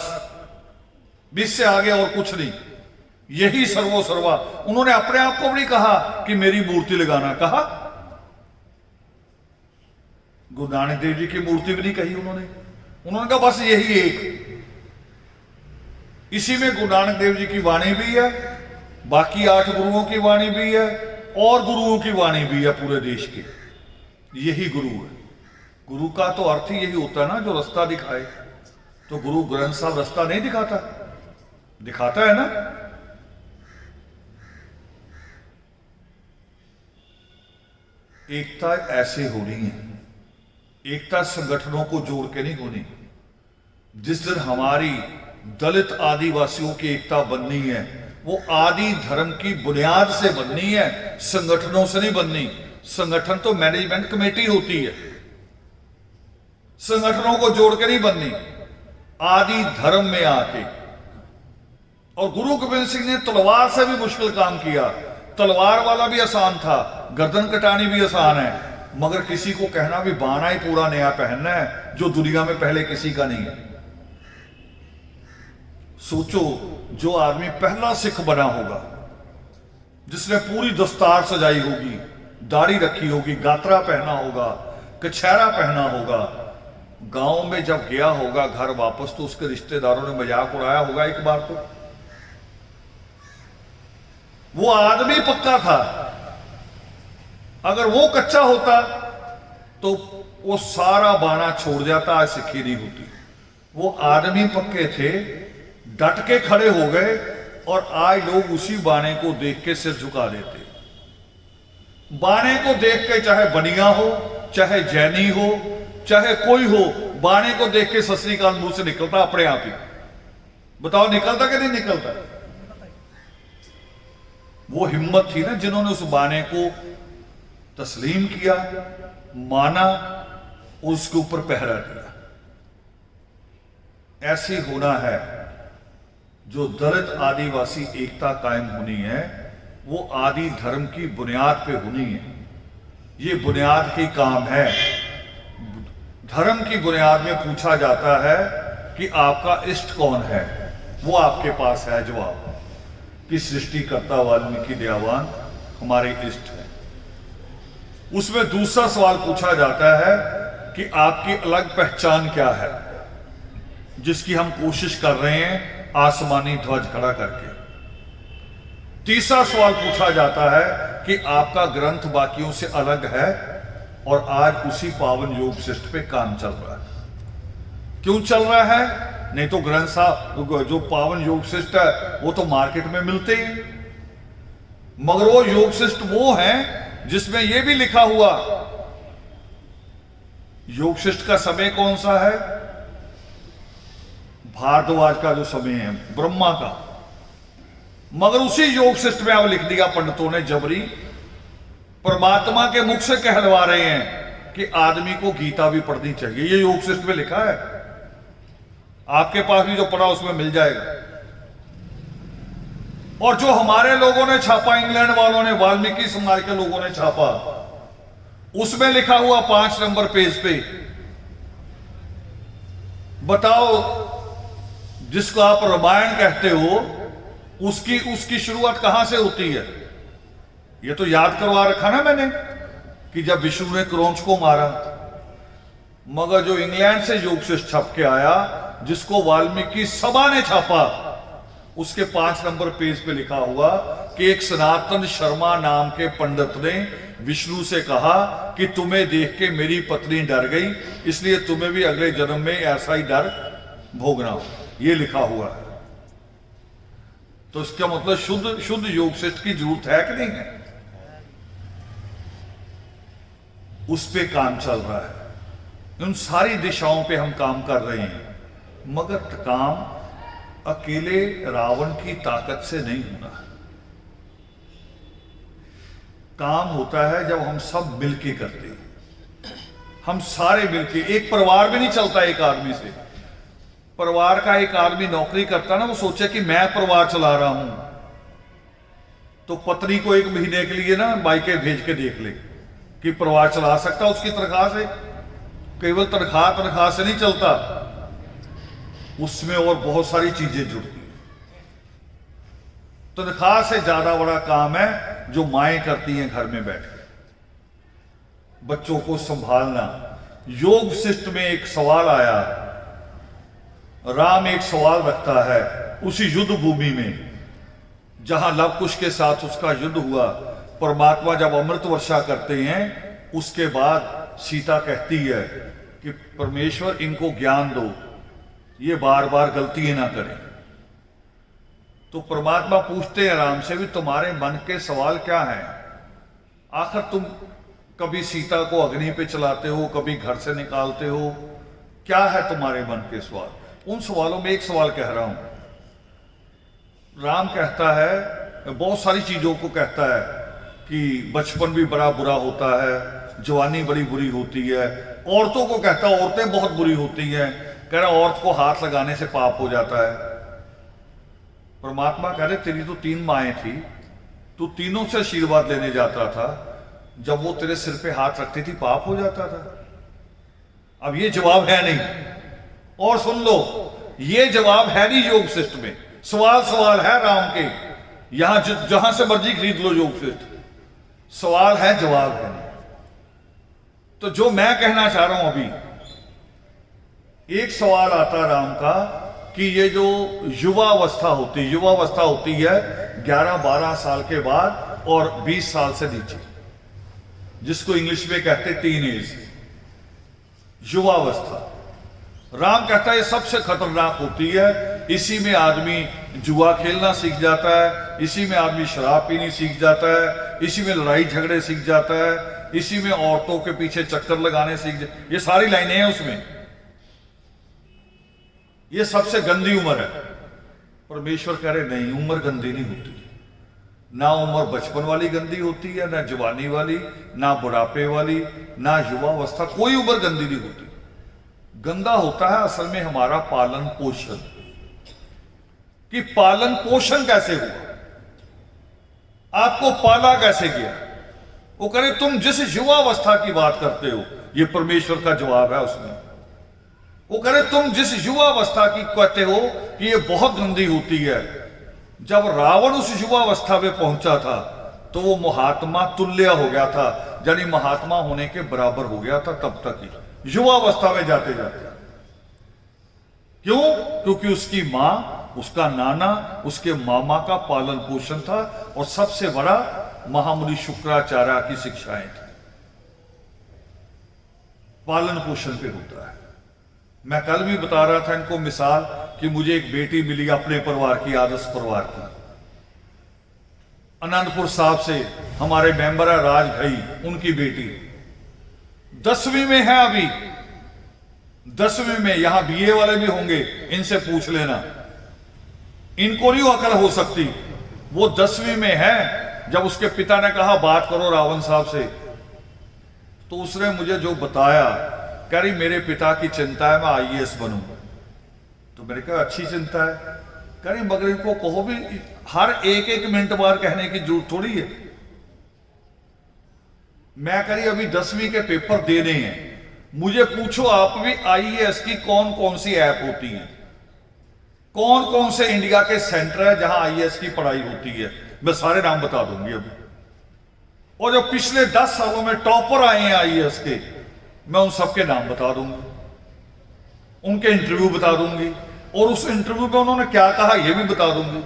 इससे आगे और कुछ नहीं, यही सर्वो सर्वा। उन्होंने अपने आप को भी नहीं कहा कि मेरी मूर्ति लगाना, कहा गुरु नानक देव जी की मूर्ति भी नहीं कही उन्होंने कहा बस यही एक। इसी में गुरु नानक देव जी की वाणी भी है, बाकी 8 गुरुओं की वाणी भी है और गुरुओं की वाणी भी है पूरे देश की। यही गुरु है। गुरु का तो अर्थ ही यही होता है ना, जो रास्ता दिखाए। तो गुरु ग्रंथ साहब रास्ता नहीं दिखाता, दिखाता है ना। एकता ऐसे होनी है, एकता संगठनों को जोड़ के नहीं होनी। जिस दिन हमारी दलित आदिवासियों की एकता बननी है, वो आदि धर्म की बुनियाद से बननी है, संगठनों से नहीं बननी। संगठन तो मैनेजमेंट कमेटी होती है, संगठनों को जोड़ के नहीं बननी, आदि धर्म में आके। और गुरु गोविंद सिंह ने तलवार से भी मुश्किल काम किया। तलवार वाला भी आसान था, गर्दन कटानी भी आसान है, मगर किसी को कहना भी बाना ही पूरा नया पहनना है जो दुनिया में पहले किसी का नहीं है। सोचो, जो आदमी पहला सिख बना होगा, जिसने पूरी दस्तार सजाई होगी, दाढ़ी रखी होगी, गात्रा पहना होगा, कछहरा पहना होगा, गांव में जब गया होगा घर वापस, तो उसके रिश्तेदारों ने मजाक उड़ाया होगा एक बार तो। वो आदमी पक्का था। अगर वो कच्चा होता तो वो सारा बाना छोड़ जाता, आज सिक्खी नहीं होती। वो आदमी पक्के थे, डट के खड़े हो गए, और आज लोग उसी बाने को देख के सिर झुका देते। बाने को देख के, चाहे बनिया हो, चाहे जैनी हो, चाहे कोई हो, बाने को देख के सत श्री अकाल मुंह से निकलता अपने आप ही। बताओ निकलता कि नहीं निकलता? वो हिम्मत थी ना जिन्होंने उस बाने को तस्लीम किया, माना, उसके ऊपर पहरा दिया। ऐसी होना है। जो दलित आदिवासी एकता कायम होनी है, वो आदि धर्म की बुनियाद पे होनी है। ये बुनियाद की काम है। धर्म की बुनियाद में पूछा जाता है कि आपका इष्ट कौन है, वो आपके पास है जवाब कि सृष्टिकर्ता वाल्मीकि दयावान हमारे इष्ट है। उसमें दूसरा सवाल पूछा जाता है कि आपकी अलग पहचान क्या है, जिसकी हम कोशिश कर रहे हैं आसमानी ध्वज खड़ा करके। तीसरा सवाल पूछा जाता है कि आपका ग्रंथ बाकियों से अलग है, और आज उसी पावन योग शिष्ट पे काम चल रहा है। क्यों चल रहा है? नहीं तो ग्रंथ साहब जो पावन योग शिष्ट है वो तो मार्केट में मिलते हैं, मगर वो योग शिष्ट वो है जिसमें यह भी लिखा हुआ योग शिष्ट का समय कौन सा है, भारद्वाज का जो समय है, ब्रह्मा का। मगर उसी योग शिष्ट में अब लिख दिया पंडितों ने जबरी, परमात्मा के मुख से कहलवा रहे हैं कि आदमी को गीता भी पढ़नी चाहिए। ये योग शिष्ट में लिखा है, आपके पास भी जो पढ़ा उसमें मिल जाएगा। और जो हमारे लोगों ने छापा, इंग्लैंड वालों ने, वाल्मीकि समाज के लोगों ने छापा, उसमें लिखा हुआ 5 नंबर पेज पे, बताओ जिसको आप रामायण कहते हो उसकी शुरुआत कहां से होती है? ये तो याद करवा रखा ना मैंने कि जब विष्णु ने क्रौंच को मारा। मगर जो इंग्लैंड से योग शिष्ट छप के आया, जिसको वाल्मीकि सभा ने छापा, उसके 5 नंबर पेज पे लिखा हुआ कि एक सनातन शर्मा नाम के पंडित ने विष्णु से कहा कि तुम्हें देख के मेरी पत्नी डर गई, इसलिए तुम्हें भी अगले जन्म में ऐसा ही डर भोगना हो। ये लिखा हुआ है। तो इसका मतलब शुद्ध योग शिष्ट की जरूरत है कि नहीं है? उस पे काम चल रहा है। उन सारी दिशाओं पे हम काम कर रहे हैं, मगर काम अकेले रावण की ताकत से नहीं होना। काम होता है जब हम सब मिलके करते हैं, हम सारे मिलके। एक परिवार भी नहीं चलता एक आदमी से। परिवार का एक आदमी नौकरी करता ना, वो सोचे कि मैं परिवार चला रहा हूं, तो पत्नी को 1 महीने के लिए ना बाइकें भेज के देख ले कि परिवार चला सकता उसकी तनख्वाह से। केवल तनख्वाह से नहीं चलता, उसमें और बहुत सारी चीजें जुड़ती हैं। तनख्वाह से ज्यादा बड़ा काम है जो माएं करती हैं घर में बैठकर, बच्चों को संभालना। योग शिष्ट में एक सवाल आया, राम एक सवाल रखता है उसी युद्ध भूमि में जहां लव कुश के साथ उसका युद्ध हुआ। परमात्मा जब अमृत वर्षा करते हैं उसके बाद सीता कहती है कि परमेश्वर इनको ज्ञान दो, ये बार बार गलतियां ना करें। तो परमात्मा पूछते हैं राम से भी तुम्हारे मन के सवाल क्या हैं? आखिर तुम कभी सीता को अग्नि पे चलाते हो, कभी घर से निकालते हो, क्या है तुम्हारे मन के सवाल? उन सवालों में एक सवाल कह रहा हूं। राम कहता है, बहुत सारी चीजों को कहता है कि बचपन भी बड़ा बुरा होता है, जवानी बड़ी बुरी होती है। औरतों को कहता है औरतें बहुत बुरी होती हैं, कह रहा औरत को हाथ लगाने से पाप हो जाता है। परमात्मा कह रहे तेरी तो 3 माएं थी, तू तीनों से आशीर्वाद लेने जाता था, जब वो तेरे सिर पे हाथ रखती थी पाप हो जाता था। अब ये जवाब है नहीं। और सुन लो, ये जवाब है नहीं योग शिष्ट में। सवाल है राम के, यहां जहां से मर्जी खरीद लो योग शिष्ट, सवाल है जवाब है नहीं। तो जो मैं कहना चाह रहा हूं अभी, एक सवाल आता राम का कि ये जो युवावस्था होती है 11-12 साल के बाद और 20 साल से नीचे, जिसको इंग्लिश में कहते टीनेज, युवावस्था। राम कहता है ये सबसे खतरनाक होती है, इसी में आदमी जुआ खेलना सीख जाता है, इसी में आदमी शराब पीनी सीख जाता है, इसी में लड़ाई झगड़े सीख जाता है, इसी में औरतों के पीछे चक्कर लगाने सीख जाता। ये सारी लाइनें हैं उसमें। ये सबसे गंदी उम्र है। परमेश्वर कह रहे नहीं, उम्र गंदी नहीं होती। ना उम्र बचपन वाली गंदी होती है, ना जवानी वाली, ना बुढ़ापे वाली, ना युवावस्था, कोई उम्र गंदी नहीं होती। गंदा होता है असल में हमारा पालन पोषण, कि पालन पोषण कैसे हुआ, आपको पाला कैसे गया। वो करे तुम जिस युवावस्था की बात करते हो, ये परमेश्वर का जवाब है उसमें। वो करे तुम जिस युवावस्था की कहते हो कि ये बहुत गंदी होती है, जब रावण उस युवावस्था में पहुंचा था तो वो महात्मा तुल्य हो गया था, यानी महात्मा होने के बराबर हो गया था तब तक ही, युवावस्था में जाते जाते। क्यों? क्योंकि उसकी मां, उसका नाना, उसके मामा का पालन पोषण था, और सबसे बड़ा महामुनि शुक्राचार्य की शिक्षाएं थी। पालन पोषण पे होता है। मैं कल भी बता रहा था इनको मिसाल कि मुझे एक बेटी मिली अपने परिवार की, आदर्श परिवार की, आनंदपुर साहब से हमारे मेंबर है राज भाई, उनकी बेटी 10वीं में है अभी, 10वीं में। यहां बीए वाले भी होंगे, इनसे पूछ लेना, इनको नहीं अकल हो सकती। वो 10वीं में है। जब उसके पिता ने कहा बात करो रावण साहब से, तो उसने मुझे जो बताया, कह रही मेरे पिता की चिंता है मैं आईएएस बनूं। तो मैंने कहा अच्छी चिंता है। कह रही मगर इनको कहो भी, हर एक मिनट बाद कहने की जरूरत थोड़ी है। मैं कह रही अभी 10वीं के पेपर देने हैं, मुझे पूछो आप भी आईएएस की कौन कौन सी ऐप होती है, कौन कौन से इंडिया के सेंटर है जहां आईएएस की पढ़ाई होती है, मैं सारे नाम बता दूंगी अभी। और जो पिछले 10 सालों में टॉपर आए हैं आईएएस के, मैं उन सबके नाम बता दूंगी, उनके इंटरव्यू बता दूंगी, और उस इंटरव्यू में उन्होंने क्या कहा यह भी बता दूंगी।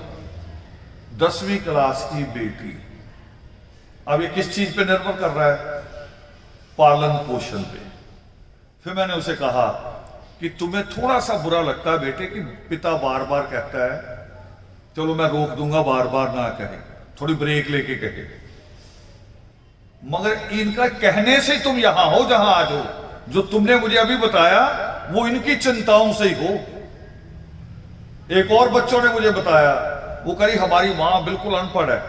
10वीं क्लास की बेटी। अब ये किस चीज पे निर्भर कर रहा है? पालन पोषण पे। फिर मैंने उसे कहा कि तुम्हें थोड़ा सा बुरा लगता है बेटे कि पिता बार बार कहता है, चलो मैं रोक दूंगा, बार बार ना कहे, थोड़ी ब्रेक लेके कहे, मगर इनका कहने से तुम यहां हो जहां आज हो। जो तुमने मुझे अभी बताया वो इनकी चिंताओं से ही हो। एक और बच्चों ने मुझे बताया, वो कही हमारी मां बिल्कुल अनपढ़ है,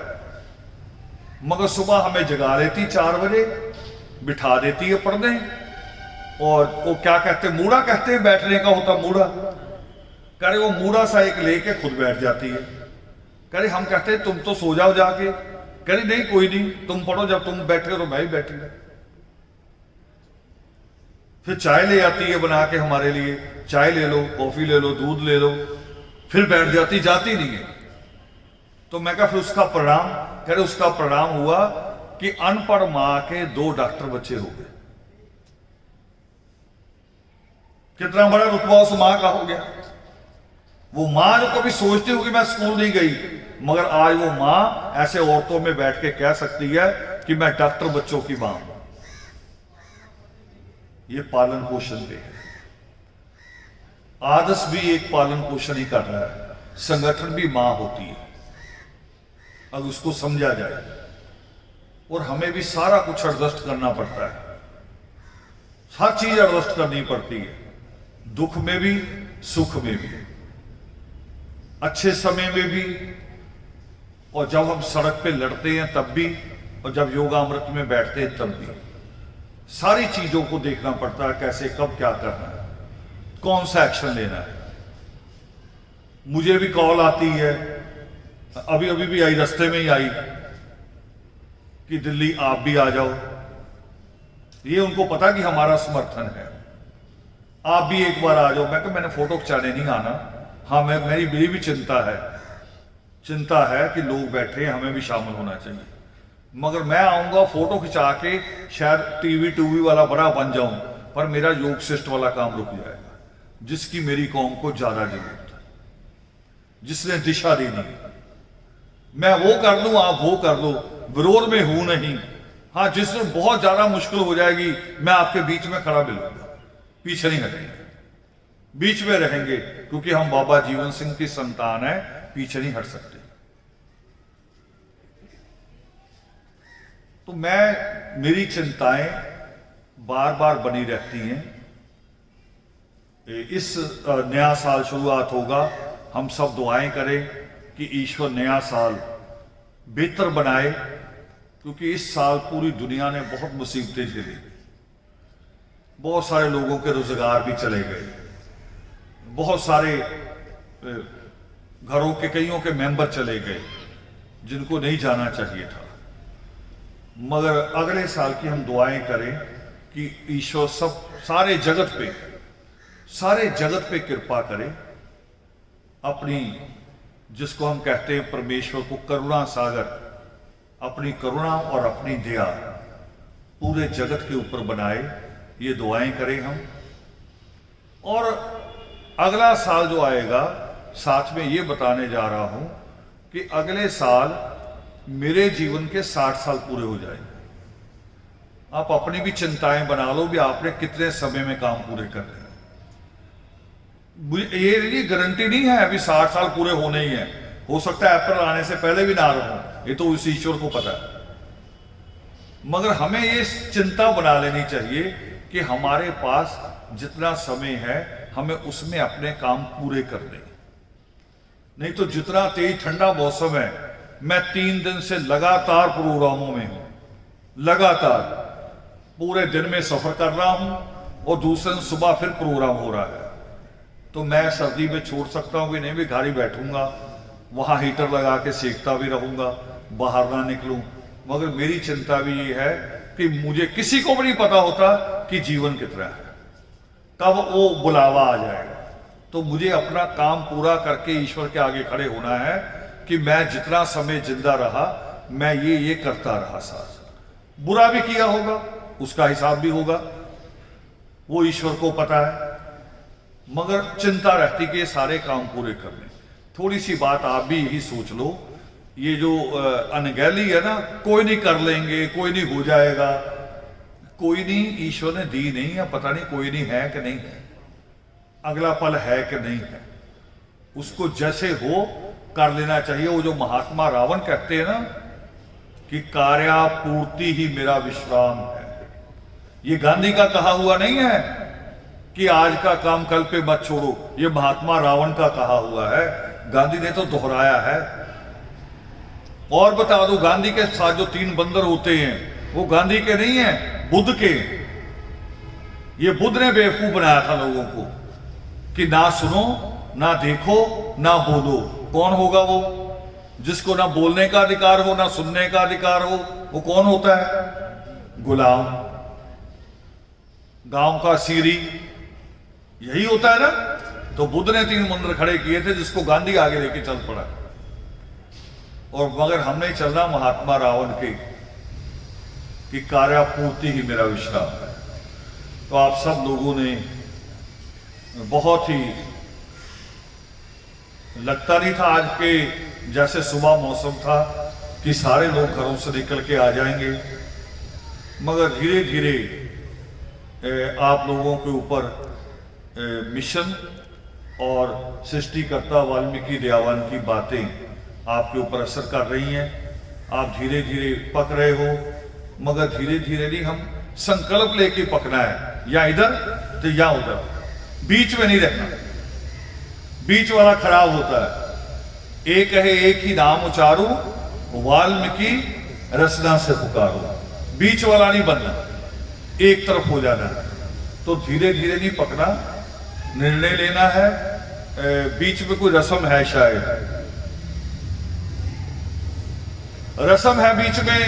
मगर सुबह हमें जगा लेती 4 बजे, बिठा देती है पढ़ने, और वो क्या कहते, मूड़ा कहते हैं, बैठने का होता मूड़ा। कह रहे वो मूड़ा सा एक लेके खुद बैठ जाती है। कह रहे हम कहते हैं तुम तो सो जाओ जाके। कह रही नहीं कोई नहीं, तुम पढ़ो, जब तुम बैठे हो तो मैं ही बैठी। फिर चाय ले आती है बना के हमारे लिए, चाय ले लो, कॉफी ले लो, दूध ले लो, फिर बैठ जाती, जाती नहीं है। तो मैं कहा फिर उसका परिणाम, कह रहे उसका परिणाम हुआ कि अनपढ़ मां के 2 डॉक्टर बच्चे हो गए। कितना बड़ा रुतबा उस मां का हो गया। वो मां जो कभी सोचती होगी मैं स्कूल नहीं गई, मगर आज वो मां ऐसे औरतों में बैठ के कह सकती है कि मैं डॉक्टर बच्चों की मां हूं। ये पालन पोषण पे है। आदर्श भी एक पालन पोषण ही कर रहा है, संगठन भी मां होती है अगर उसको समझा जाए। और हमें भी सारा कुछ एडजस्ट करना पड़ता है, हर चीज एडजस्ट करनी पड़ती है, दुख में भी सुख में भी, अच्छे समय में भी, और जब हम सड़क पे लड़ते हैं तब भी, और जब योगामृत में बैठते हैं तब भी। सारी चीजों को देखना पड़ता है, कैसे कब क्या करना है, कौन सा एक्शन लेना है। मुझे भी कॉल आती है, अभी अभी भी आई, रास्ते में ही आई, कि दिल्ली आप भी आ जाओ। ये उनको पता कि हमारा समर्थन है, आप भी एक बार आ जाओ। मैं कहा मैंने फोटो खिंचाने नहीं आना। हाँ, मेरी भी चिंता है कि लोग बैठे हैं, हमें भी शामिल होना चाहिए, मगर मैं आऊंगा फोटो खिंचा के शायद टीवी टूवी वाला बड़ा बन जाऊं, पर मेरा योग शिष्ट वाला काम रुक जाएगा, जिसकी मेरी कौम को ज्यादा जरूरत है, जिसने दिशा दी नहीं। मैं वो कर लूं, आप वो कर लो, विरोध में हूं नहीं। हाँ, जिसमें बहुत ज्यादा मुश्किल हो जाएगी, मैं आपके बीच में खड़ा मिलूंगा, पीछे नहीं हटेंगे, बीच में रहेंगे, क्योंकि हम बाबा जीवन सिंह की संतान है, पीछे नहीं हट सकते। तो मेरी चिंताएं बार बार बनी रहती हैं। इस नया साल शुरुआत होगा, हम सब दुआएं करें कि ईश्वर नया साल बेहतर बनाए, क्योंकि इस साल पूरी दुनिया ने बहुत मुसीबतें झेली, बहुत सारे लोगों के रोजगार भी चले गए, बहुत सारे घरों के कईयों के मेंबर चले गए जिनको नहीं जाना चाहिए था। मगर अगले साल की हम दुआएं करें कि ईश्वर सारे जगत पे कृपा करे, अपनी, जिसको हम कहते हैं परमेश्वर को करुणा सागर, अपनी करुणा और अपनी दया पूरे जगत के ऊपर बनाए। ये दुआएं करें हम। और अगला साल जो आएगा, साथ में ये बताने जा रहा हूं कि अगले साल मेरे जीवन के 60 साल पूरे हो जाएंगे। आप अपनी भी चिंताएं बना लो भी आपने कितने समय में काम पूरे कर दिए। ये गारंटी नहीं है अभी 60 साल पूरे होने ही है, हो सकता है अप्रैल आने से पहले भी ना रहूं, ये तो उस ईश्वर को पता है। मगर हमें ये चिंता बना लेनी चाहिए कि हमारे पास जितना समय है हमें उसमें अपने काम पूरे कर दें। नहीं तो जितना तेज ठंडा मौसम है, मैं 3 दिन से लगातार प्रोग्रामों में हूं, लगातार पूरे दिन में सफर कर रहा हूं, और दूसरे दिन सुबह फिर प्रोग्राम हो रहा है। तो मैं सर्दी में छोड़ सकता हूं कि नहीं, भी घर ही बैठूंगा, वहां हीटर लगा के सेकता भी रहूंगा, बाहर ना निकलूं। मगर मेरी चिंता भी ये है कि मुझे किसी को भी नहीं पता होता कि जीवन कितना है, कब वो बुलावा आ जाएगा। तो मुझे अपना काम पूरा करके ईश्वर के आगे खड़े होना है कि मैं जितना समय जिंदा रहा मैं ये करता रहा। साथ बुरा भी किया होगा, उसका हिसाब भी होगा, वो ईश्वर को पता है। मगर चिंता रहती कि ये सारे काम पूरे कर लें। थोड़ी सी बात आप भी यही सोच लो, ये जो अनगैली है ना, कोई नहीं कर लेंगे, कोई नहीं हो जाएगा, कोई नहीं, ईश्वर ने दी नहीं है, पता नहीं कोई नहीं है कि नहीं है, अगला पल है कि नहीं है, उसको जैसे हो कर लेना चाहिए। वो जो महात्मा रावण कहते हैं ना कि कार्यापूर्ति ही मेरा विश्राम है, ये गांधी का कहा हुआ नहीं है कि आज का काम कल पे मत छोड़ो, ये महात्मा रावण का कहा हुआ है, गांधी ने तो दोहराया है। और बता दो, गांधी के साथ जो 3 बंदर होते हैं वो गांधी के नहीं है, बुद्ध के। ये बुद्ध ने बेवकूफ बनाया था लोगों को कि ना सुनो, ना देखो, ना बोलो। कौन होगा वो? जिसको ना बोलने का अधिकार हो, ना सुनने का अधिकार हो, वो कौन होता है? गुलाम, गांव का सीरी, यही होता है ना। तो बुद्ध ने 3 मंदिर खड़े किए थे, जिसको गांधी आगे लेके चल पड़ा। और मगर हम नहीं चलना महात्मा रावण के कि कार्यापूर्ति ही मेरा विश्राम है। तो आप सब लोगों ने बहुत ही, लगता नहीं था आज के जैसे सुबह मौसम था कि सारे लोग घरों से निकल के आ जाएंगे, मगर धीरे धीरे आप लोगों के ऊपर मिशन और सृष्टिकर्ता वाल्मीकि दयावान की बातें आपके ऊपर असर कर रही हैं। आप धीरे धीरे पक रहे हो, मगर धीरे धीरे नहीं, हम संकल्प लेके पकना है, या इधर तो या उधर, बीच में नहीं रहना। बीच वाला खराब होता है। एक है एक ही नाम उचारू, वाल्मीकि रसना से पुकारो। बीच वाला नहीं बनना, एक तरफ हो जाना है। तो धीरे धीरे नहीं पकना, निर्णय लेना है। बीच में कोई रस्म है, शायद रस्म है बीच में,